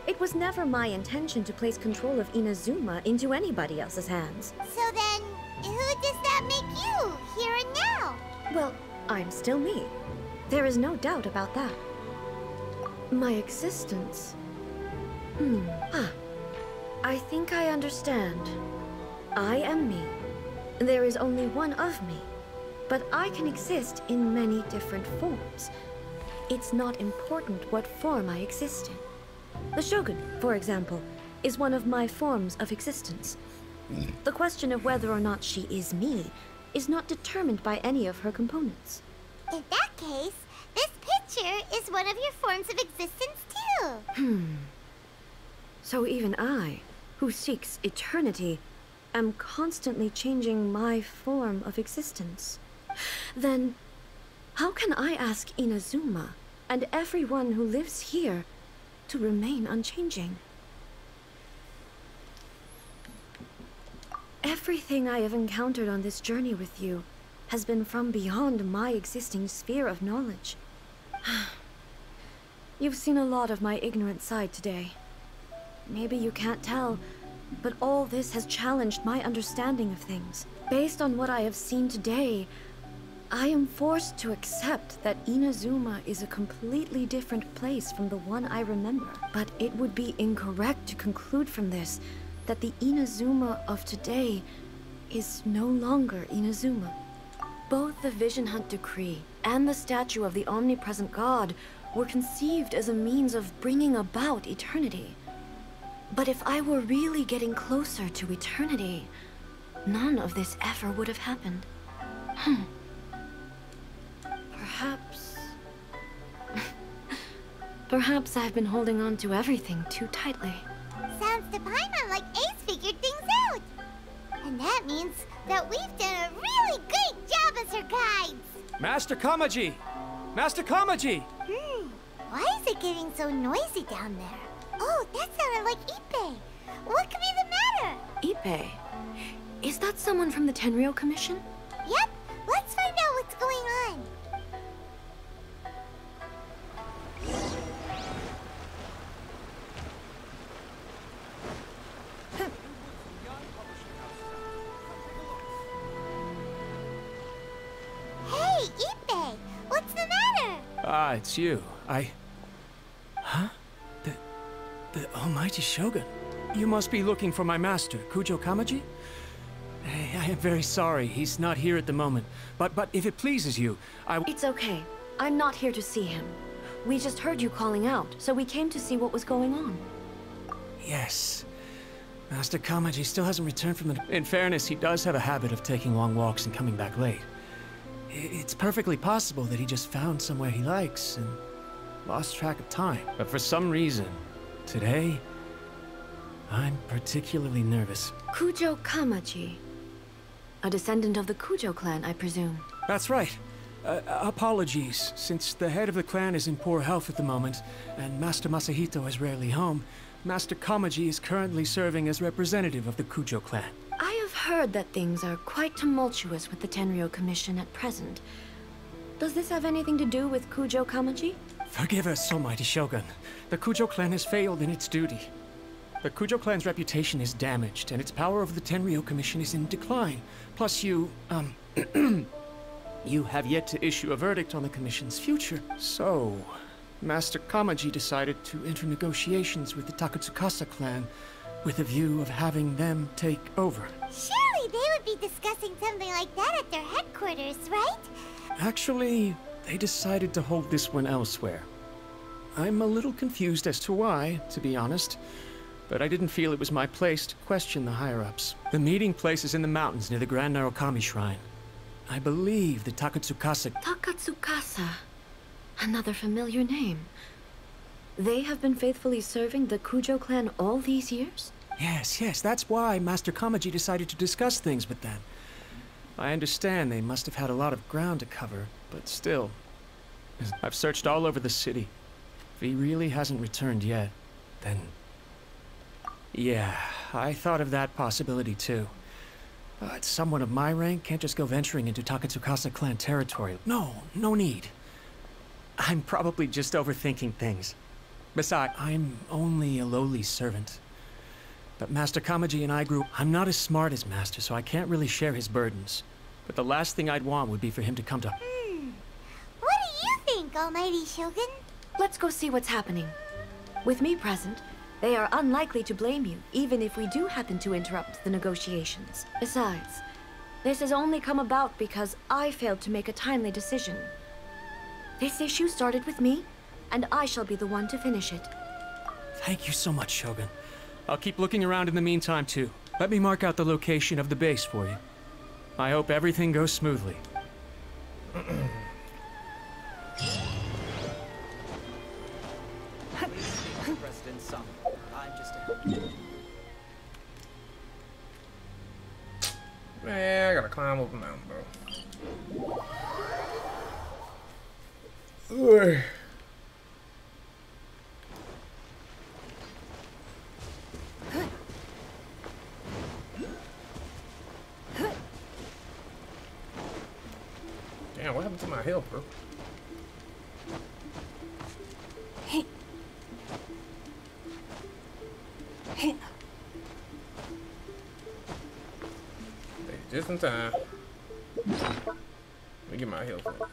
H: It was never my intention to place control of Inazuma into anybody else's hands.
E: So then, who does that make you, here and now?
H: Well, I'm still me. There is no doubt about that. My existence... I think I understand. I am me. There is only one of me. But I can exist in many different forms. It's not important what form I exist in. The Shogun, for example, is one of my forms of existence. The question of whether or not she is me is not determined by any of her components.
E: In that case, this picture is one of your forms of existence too.
H: So even I, who seeks eternity, am constantly changing my form of existence. Then, how can I ask Inazuma and everyone who lives here to remain unchanging? Everything I have encountered on this journey with you has been from beyond my existing sphere of knowledge. You've seen a lot of my ignorant side today. Maybe you can't tell, but all this has challenged my understanding of things. Based on what I have seen today, I am forced to accept that Inazuma is a completely different place from the one I remember. But it would be incorrect to conclude from this that the Inazuma of today is no longer Inazuma. Both the Vision Hunt Decree and the statue of the omnipresent god were conceived as a means of bringing about eternity. But if I were really getting closer to eternity, none of this ever would have happened. Perhaps... Perhaps I've been holding on to everything too tightly.
E: Sounds to Paimon like Ace figured things out. And that means that we've done a really great job as her guides.
D: Master Kamaji! Master Kamaji!
E: Why is it getting so noisy down there? Oh, that sounded like Ippei. What could be the matter?
H: Ippei? Is that someone from the Tenryou Commission?
E: Yep, let's find out what's going on. Hey, Ippei, what's the matter?
D: Ah, it's you. Huh? The almighty Shogun. You must be looking for my master, Kujo Kamaji? Hey, I am very sorry. He's not here at the moment. But if it pleases you,
H: It's okay. I'm not here to see him. We just heard you calling out, so we came to see what was going on.
D: Yes. Master Kamaji still hasn't returned from the... In fairness, he does have a habit of taking long walks and coming back late. It's perfectly possible that he just found somewhere he likes and lost track of time. But for some reason, today, I'm particularly nervous.
H: Kujo Kamaji. A descendant of the Kujo clan, I presume.
D: That's right. Apologies, since the head of the clan is in poor health at the moment, and Master Masahito is rarely home, Master Kamaji is currently serving as representative of the Kujo clan.
H: I have heard that things are quite tumultuous with the Tenryo Commission at present. Does this have anything to do with Kujo Kamaji?
D: Forgive us, Almighty Shogun. The Kujo clan has failed in its duty. The Kujo clan's reputation is damaged, and its power over the Tenryo Commission is in decline. Plus you have yet to issue a verdict on the Commission's future. So, Master Kamaji decided to enter negotiations with the Takatsukasa clan with a view of having them take over.
E: Surely they would be discussing something like that at their headquarters, right?
D: Actually, they decided to hold this one elsewhere. I'm a little confused as to why, to be honest, but I didn't feel it was my place to question the higher-ups. The meeting place is in the mountains near the Grand Narukami Shrine. I believe the Takatsukasa...
H: Takatsukasa. Another familiar name. They have been faithfully serving the Kujo clan all these years?
D: Yes, that's why Master Kamaji decided to discuss things with them. I understand they must have had a lot of ground to cover, but still. I've searched all over the city. If he really hasn't returned yet, then... Yeah, I thought of that possibility too. But someone of my rank can't just go venturing into Takatsukasa clan territory. No need. I'm probably just overthinking things. Besides, I'm only a lowly servant. But Master Kamaji and I grew... I'm not as smart as Master, so I can't really share his burdens. But the last thing I'd want would be for him to come to...
E: What do you think, Almighty Shogun?
H: Let's go see what's happening. With me present, they are unlikely to blame you, even if we do happen to interrupt the negotiations. Besides, this has only come about because I failed to make a timely decision. This issue started with me, and I shall be the one to finish it.
D: Thank you so much, Shogun. I'll keep looking around in the meantime, too. Let me mark out the location of the base for you. I hope everything goes smoothly.
A: Man, I gotta climb up a mountain, bro. Ooh. Damn, what happened to my health, bro? Just in time. Let me get my health up.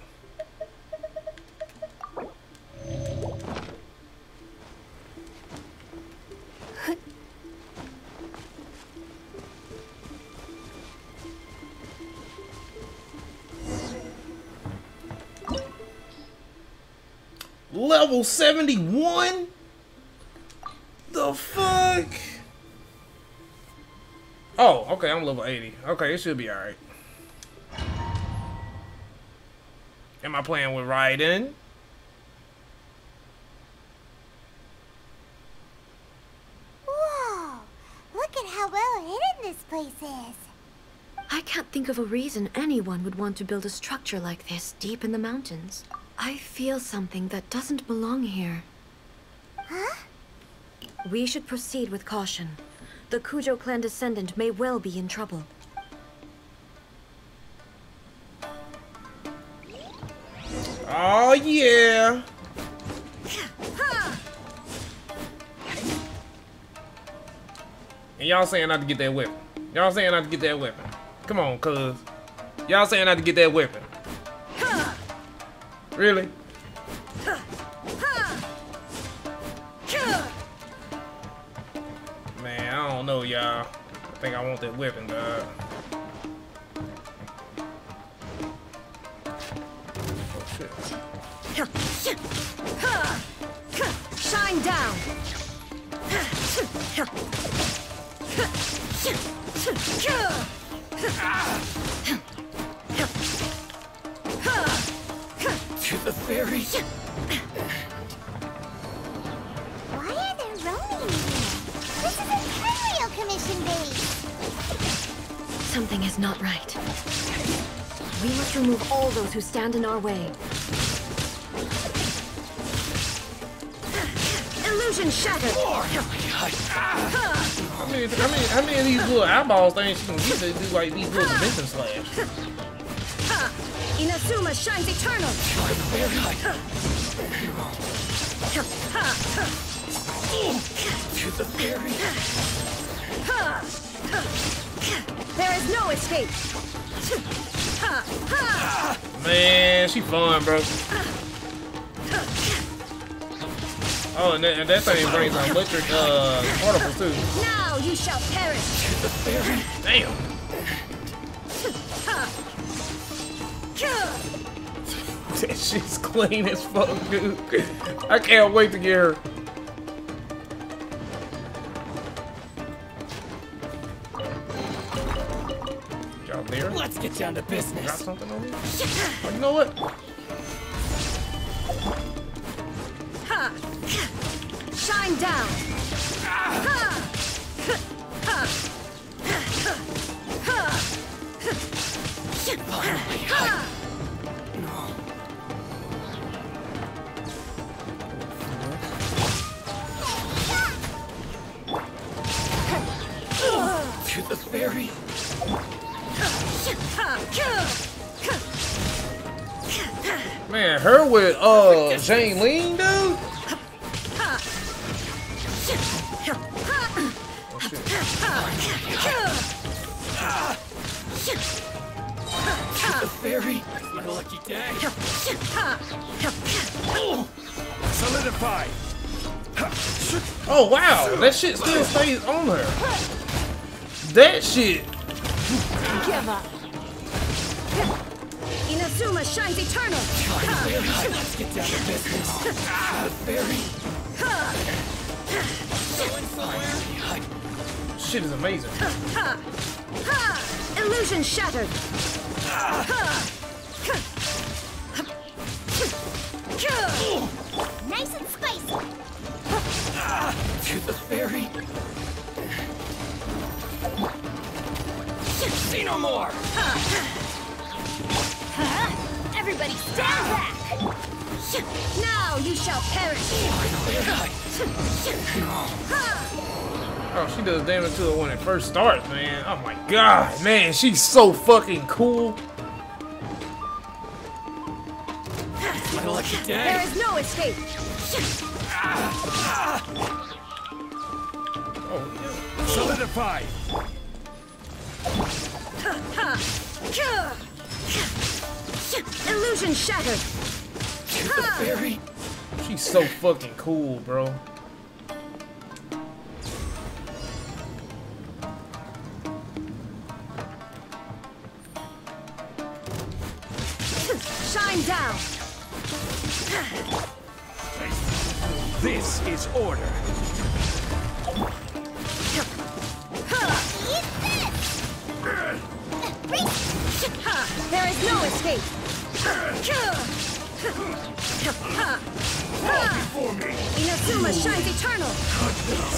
A: Level 71? The fuck? Oh, okay, I'm level 80. Okay, it should be alright. Am I playing with Raiden?
E: Whoa! Look at how well hidden this place is.
H: I can't think of a reason anyone would want to build a structure like this deep in the mountains. I feel something that doesn't belong here.
E: Huh?
H: We should proceed with caution. The Kujo clan descendant may well be in trouble.
A: Oh yeah! And y'all saying not to get that weapon. Y'all saying not to get that weapon. Come on, cuz. Y'all saying not to get that weapon. Really? Man, I don't know, y'all. I think I want that weapon, dog. Oh, shit.
H: Shine down!
G: To the ferry.
E: Why are there Ronin here? This is a Tenryo Commission base.
H: Something is not right. We must remove all those who stand in our way. Illusion shattered.
A: How many of these little eyeballs things you can get to do like these little dimension slabs?
H: Inazuma shines eternal. There is no escape.
A: Man, she fun, bro. Oh, and that thing brings an electric particle too.
H: Now you shall perish.
A: Damn. That shit's clean as fuck, dude. I can't wait to get her. Y'all there?
G: Let's get down to business.
A: Got something on here? Oh, you know what?
H: Shine down.
G: To the ferry.
A: Man, her with Jane Lean, dude.
G: The ferry. My lucky day. Solidify.
A: Oh wow, that shit still stays on her. That shit.
H: Give up. Inazuma shines eternal.
G: Let's get down to business. The ferry. Going somewhere.
A: Shit is amazing.
H: Illusion shattered.
E: Nice and spicy.
G: To the ferry. See no more.
E: Everybody stand back.
H: Now you shall perish.
A: Oh, she does damage to her when it first starts, man. Oh my god, man, she's so fucking cool.
G: My lucky day.
H: There is no escape.
A: Oh, yeah.
G: Solidify.
H: Illusion shattered.
G: To the ferry.
A: She's so fucking cool, bro.
H: Shine down.
G: This is order.
H: There is no escape. Inazuma shines eternal.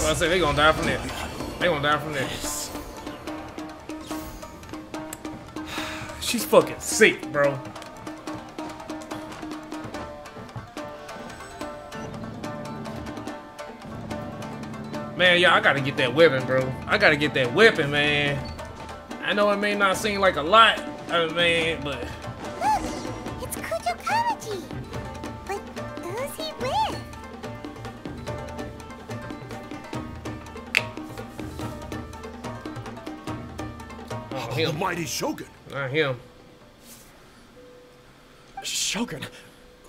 A: I say they gonna die from this. They gonna die from this. She's fucking sick, bro. Man, yeah, I gotta get that weapon, bro. I gotta get that weapon, man. I know it may not seem like a lot, man, but...
E: Look, it's Kujo Kamaji. But who's he with?
A: Oh, him.
L: Mighty Shogun.
A: Not him.
C: Shogun,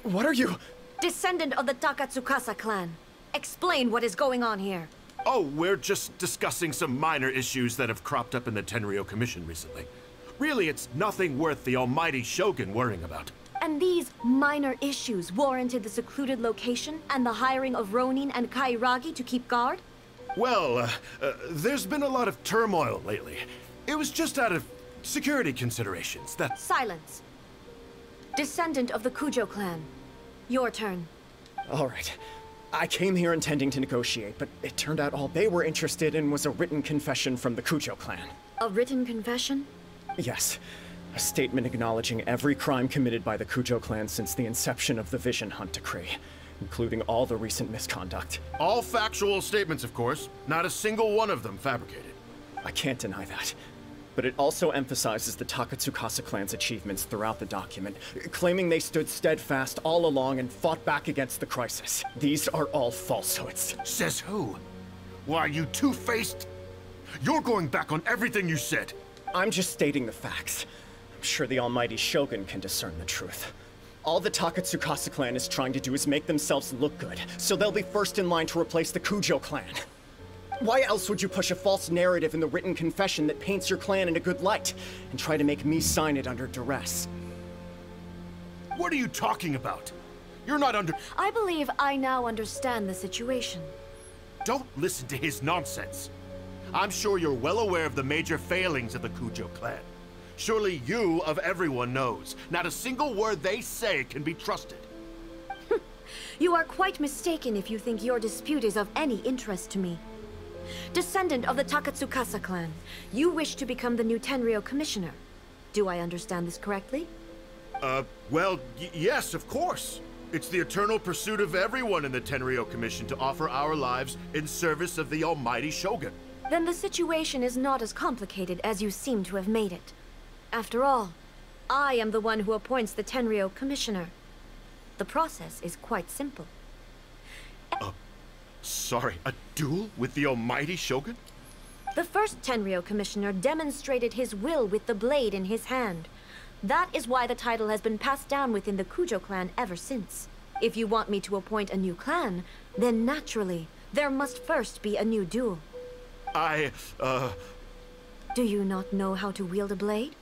C: what are you?
H: Descendant of the Takatsukasa clan. Explain what is going on here.
L: Oh, we're just discussing some minor issues that have cropped up in the Tenryou Commission recently. Really, it's nothing worth the almighty Shogun worrying about.
H: And these minor issues warranted the secluded location and the hiring of Ronin and Kairagi to keep guard?
L: Well, there's been a lot of turmoil lately. It was just out of security considerations that...
H: Silence. Descendant of the Kujo clan. Your turn.
C: All right. I came here intending to negotiate, but it turned out all they were interested in was a written confession from the Kujo clan.
H: A written confession?
C: Yes. A statement acknowledging every crime committed by the Kujo clan since the inception of the Vision Hunt Decree. including all the recent misconduct.
L: All factual statements, of course. Not a single one of them fabricated.
C: I can't deny that. But it also emphasizes the Takatsukasa clan's achievements throughout the document, claiming they stood steadfast all along and fought back against the crisis. These are all falsehoods.
L: Says who? Why, you two-faced... You're going back on everything you said.
C: I'm just stating the facts. I'm sure the almighty Shogun can discern the truth. All the Takatsukasa clan is trying to do is make themselves look good, so they'll be first in line to replace the Kujo clan. Why else would you push a false narrative in the written confession that paints your clan in a good light, and try to make me sign it under duress?
L: What are you talking about? You're not under...
H: I believe I now understand the situation.
L: Don't listen to his nonsense. I'm sure you're well aware of the major failings of the Kujo clan. Surely you, of everyone, knows. Not a single word they say can be trusted.
H: You are quite mistaken if you think your dispute is of any interest to me. Descendant of the Takatsukasa clan, you wish to become the new Tenryou commissioner. Do I understand this correctly?
L: Well, yes, of course. It's the eternal pursuit of everyone in the Tenryou Commission to offer our lives in service of the almighty Shogun.
H: Then the situation is not as complicated as you seem to have made it. After all, I am the one who appoints the Tenryou commissioner. The process is quite simple.
L: Sorry, a duel with the almighty Shogun?
H: The first Tenryou commissioner demonstrated his will with the blade in his hand. That is why the title has been passed down within the Kujo clan ever since. If you want me to appoint a new clan, then naturally, there must first be a new duel. Do you not know how to wield a blade?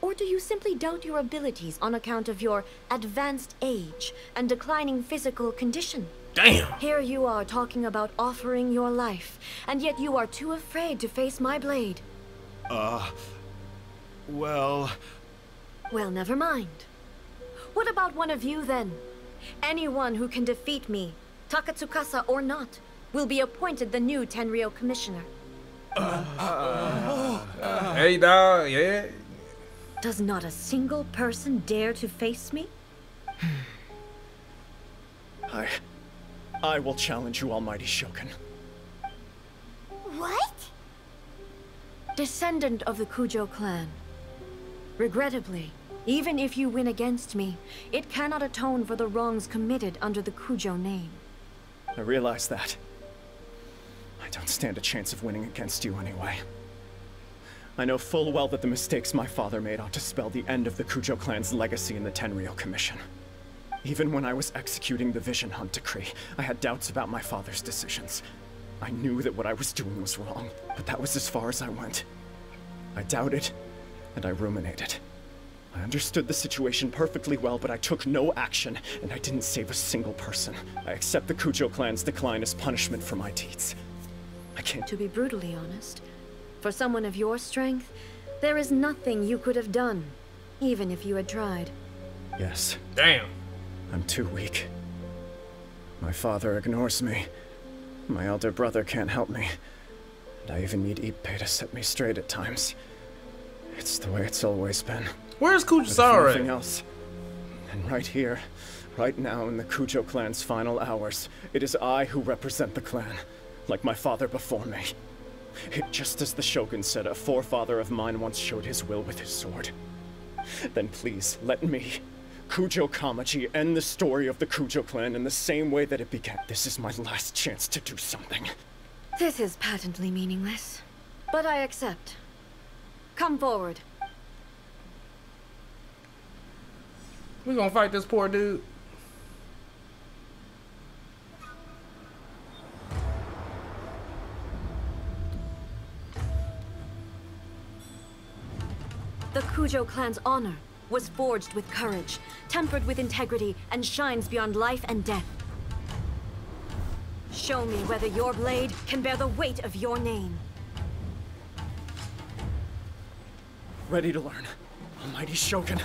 H: Or do you simply doubt your abilities on account of your advanced age and declining physical condition?
A: Damn!
H: Here you are talking about offering your life, and yet you are too afraid to face my blade.
L: Well...
H: Well, never mind. What about one of you, then? Anyone who can defeat me, Takatsukasa or not, will be appointed the new Tenryou commissioner.
A: Hey, dog, yeah?
H: Does not a single person dare to face me?
C: I will challenge you, almighty Shogun.
E: What?
H: Descendant of the Kujo clan. Regrettably, even if you win against me, it cannot atone for the wrongs committed under the Kujo name.
C: I realize that. I don't stand a chance of winning against you anyway. I know full well that the mistakes my father made ought to spell the end of the Kujo clan's legacy in the Tenryou Commission. Even when I was executing the Vision Hunt decree, I had doubts about my father's decisions. I knew that what I was doing was wrong, but that was as far as I went. I doubted, and I ruminated. I understood the situation perfectly well, but I took no action, and I didn't save a single person. I accept the Kujo clan's decline as punishment for my deeds. I can't...
H: To be brutally honest, for someone of your strength, there is nothing you could have done, even if you had tried.
C: Yes.
A: Damn.
C: I'm too weak. My father ignores me. My elder brother can't help me. And I even need Ippei to set me straight at times. It's the way it's always been.
A: Where's
C: But if
A: Kuchisara?
C: nothing else. And right here, right now in the Kujo clan's final hours, it is I who represent the clan, like my father before me. Just as the Shogun said, a forefather of mine once showed his will with his sword. Then please, let me, Kujo Kamaji, end the story of the Kujo clan in the same way that it began. This is my last chance to do something.
H: This is patently meaningless, but I accept. Come forward.
A: We gonna fight this poor dude?
H: The Kujo clan's honor was forged with courage, tempered with integrity, and shines beyond life and death. Show me whether your blade can bear the weight of your name.
C: Ready to learn, almighty Shogun.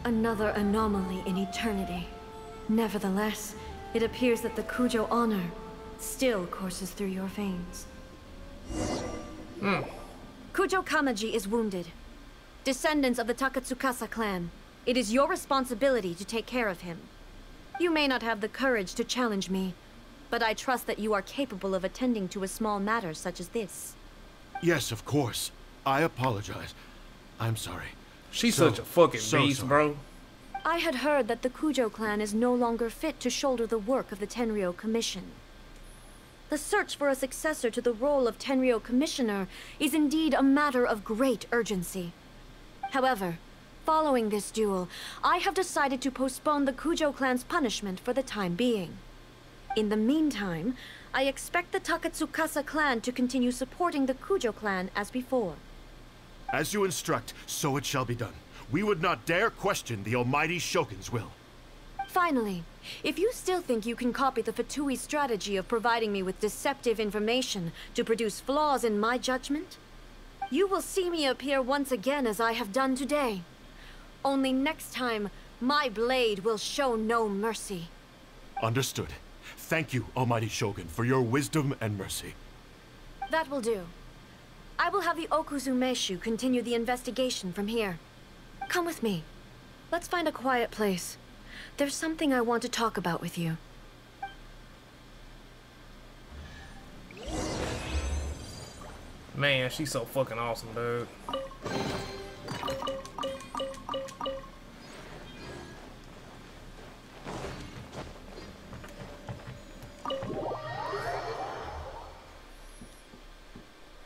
H: Another anomaly in eternity. Nevertheless, it appears that the Kujo honor still courses through your veins. Kujo Kamaji is wounded. Descendants of the Takatsukasa clan, it is your responsibility to take care of him. You may not have the courage to challenge me, but I trust that you are capable of attending to a small matter such as this.
L: Yes, of course. I apologize. I'm sorry.
A: She's such a fucking beast,
L: sorry.
A: bro.
H: I had heard that the Kujo clan is no longer fit to shoulder the work of the Tenryou Commission. The search for a successor to the role of Tenryou Commissioner is indeed a matter of great urgency. However, following this duel, I have decided to postpone the Kujo clan's punishment for the time being. In the meantime, I expect the Takatsukasa clan to continue supporting the Kujo clan as before.
L: As you instruct, so it shall be done. We would not dare question the almighty Shogun's will.
H: Finally, if you still think you can copy the Fatui strategy of providing me with deceptive information to produce flaws in my judgment, you will see me appear once again as I have done today. Only next time, my blade will show no mercy.
L: Understood. Thank you, almighty Shogun, for your wisdom and mercy.
H: That will do. I will have the Okuzumeshu continue the investigation from here. Come with me. Let's find a quiet place. There's something I want to talk about with you.
A: Man, she's so fucking awesome, dude.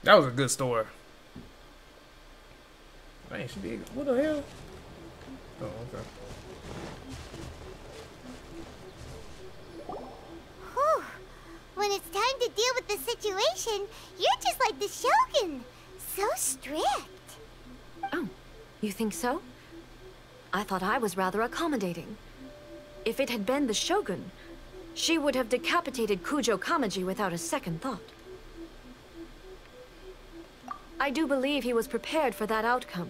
A: That was a good story. Man, she did. What the hell? Oh, okay.
E: Whew. When it's time to deal with the situation, you're just like the Shogun. So strict.
H: Oh, you think so? I thought I was rather accommodating. If it had been the Shogun, she would have decapitated Kujo Kamaji without a second thought. I do believe he was prepared for that outcome.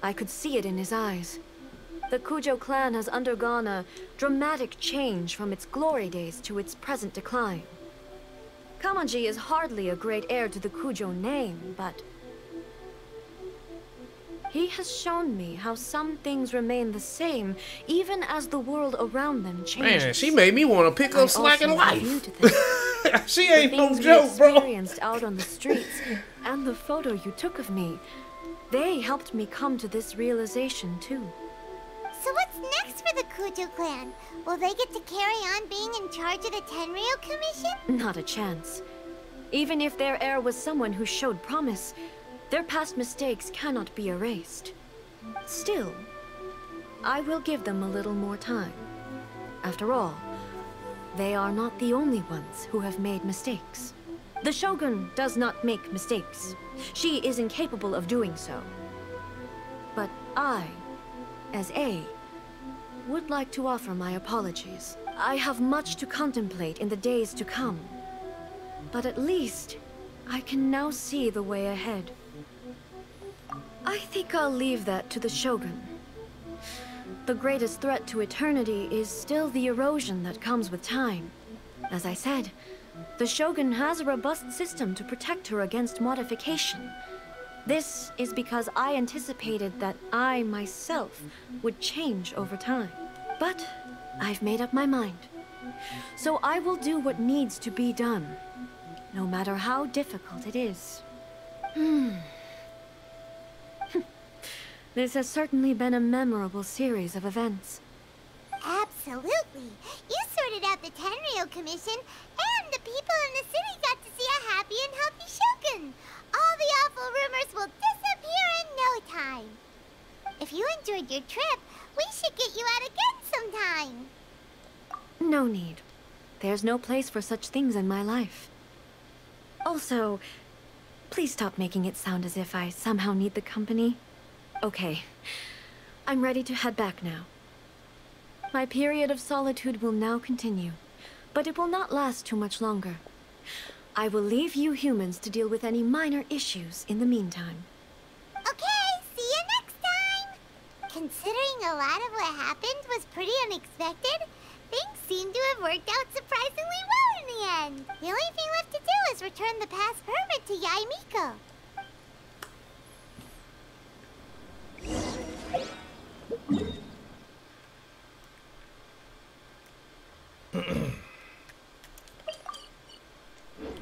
H: I could see it in his eyes. The Kujo clan has undergone a dramatic change from its glory days to its present decline. Kamaji is hardly a great heir to the Kujo name, but he has shown me how some things remain the same, even as the world around them changes.
A: Man, she made me want to pick up slack in life. She ain't no
H: things
A: joke,
H: we
A: bro.
H: experienced out on the streets, and the photo you took of me, they helped me come to this realization too.
E: So what's next for the Kujo clan? Will they get to carry on being in charge of the Tenryou Commission?
H: Not a chance. Even if their heir was someone who showed promise, their past mistakes cannot be erased. Still, I will give them a little more time. After all, they are not the only ones who have made mistakes. The Shogun does not make mistakes. She is incapable of doing so. But I, as A, would like to offer my apologies. I have much to contemplate in the days to come. But at least, I can now see the way ahead. I think I'll leave that to the Shogun. the greatest threat to eternity is still the erosion that comes with time. As I said, the Shogun has a robust system to protect her against modification. This is because I anticipated that I, myself, would change over time. But I've made up my mind. So I will do what needs to be done, no matter how difficult it is. This has certainly been a memorable series of events.
E: Absolutely. You sorted out the Tenryo Commission, and the people in the city got to see a happy and healthy Shogun. All the awful rumors will disappear in no time. If you enjoyed your trip, we should get you out again sometime.
H: No need. There's no place for such things in my life. Also, please stop making it sound as if I somehow need the company. Okay, I'm ready to head back now. My period of solitude will now continue, but it will not last too much longer. I will leave you humans to deal with any minor issues in the meantime.
E: Okay, see you next time! Considering a lot of what happened was pretty unexpected, things seem to have worked out surprisingly well in the end. The only thing left to do is return the past permit to Yaimiko.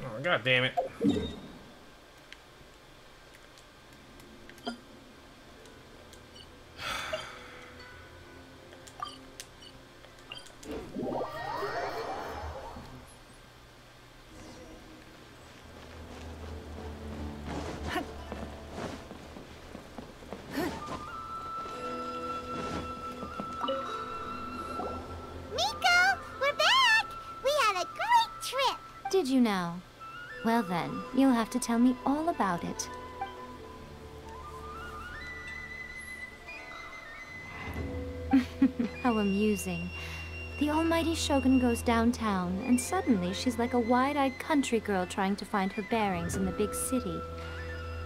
A: Oh, God damn it.
F: Did you now? Well then, you'll have to tell me all about it. How amusing. The almighty Shogun goes downtown, and suddenly she's like a wide-eyed country girl trying to find her bearings in the big city.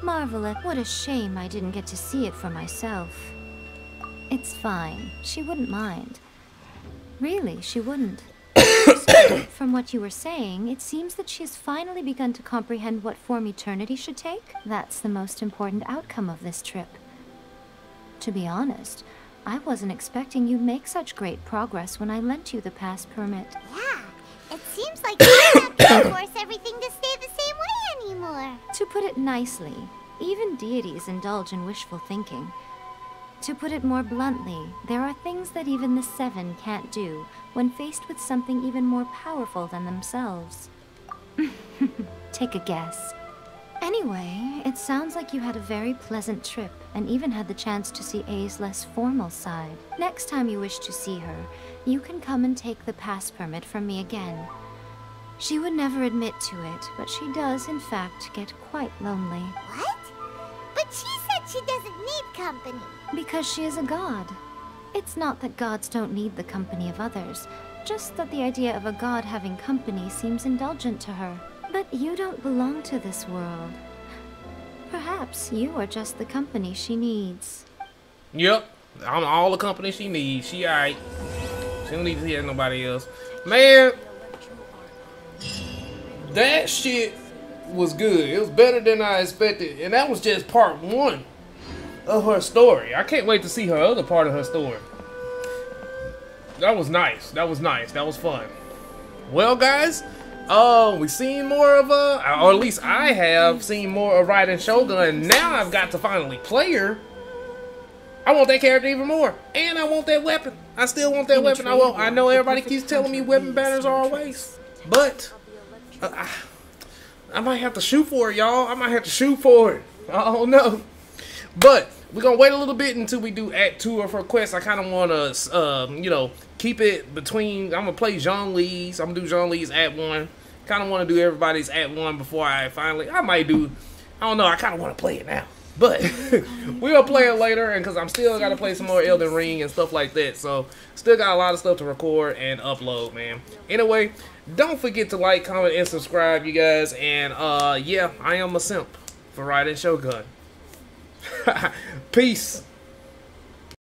F: Marvelous. What a shame I didn't get to see it for myself. It's fine. She wouldn't mind. Really, she wouldn't. So, from what you were saying, it seems that she has finally begun to comprehend what form eternity should take. That's the most important outcome of this trip. To be honest, I wasn't expecting you'd make such great progress when I lent you the pass permit.
E: Yeah, it seems like you're not going to force everything to stay the same way anymore.
F: To put it nicely, even deities indulge in wishful thinking. To put it more bluntly, there are things that even the Seven can't do when faced with something even more powerful than themselves. Take a guess. Anyway, it sounds like you had a very pleasant trip and even had the chance to see A's less formal side. Next time you wish to see her, you can come and take the pass permit from me again. She would never admit to it, but she does in fact get quite lonely.
E: What? But she said she doesn't need company.
F: Because she is a god. It's not that gods don't need the company of others, just that the idea of a god having company seems indulgent to her. But you don't belong to this world. Perhaps you are just the company she needs.
A: Yep, I'm all the company she needs. She alright. She don't need to hear nobody else. Man, that shit was good. It was better than I expected. And that was just part one of her story. I can't wait to see her other part of her story. That was nice. That was nice. That was fun. Well, guys, we seen more of or at least I have seen more of Raiden Shogun, and now I've got to finally play her. I want that character even more, and I want that weapon. I still want that weapon. I know everybody keeps telling me weapon banners are always, but I might have to shoot for it, y'all. I might have to shoot for it. I don't know. But we're going to wait a little bit until we do Act 2 of her quest. I kind of want to, you know, keep it between. I'm going to play Zhongli's. I'm going to do Zhongli's Act 1. Kind of want to do everybody's Act 1 before I might do, I don't know. I kind of want to play it now. But we'll play it later, and because I'm still got to play some more Elden Ring and stuff like that. So still got a lot of stuff to record and upload, man. Anyway, don't forget to like, comment, and subscribe, you guys. And yeah, I am a simp for Raiden Shogun. Peace.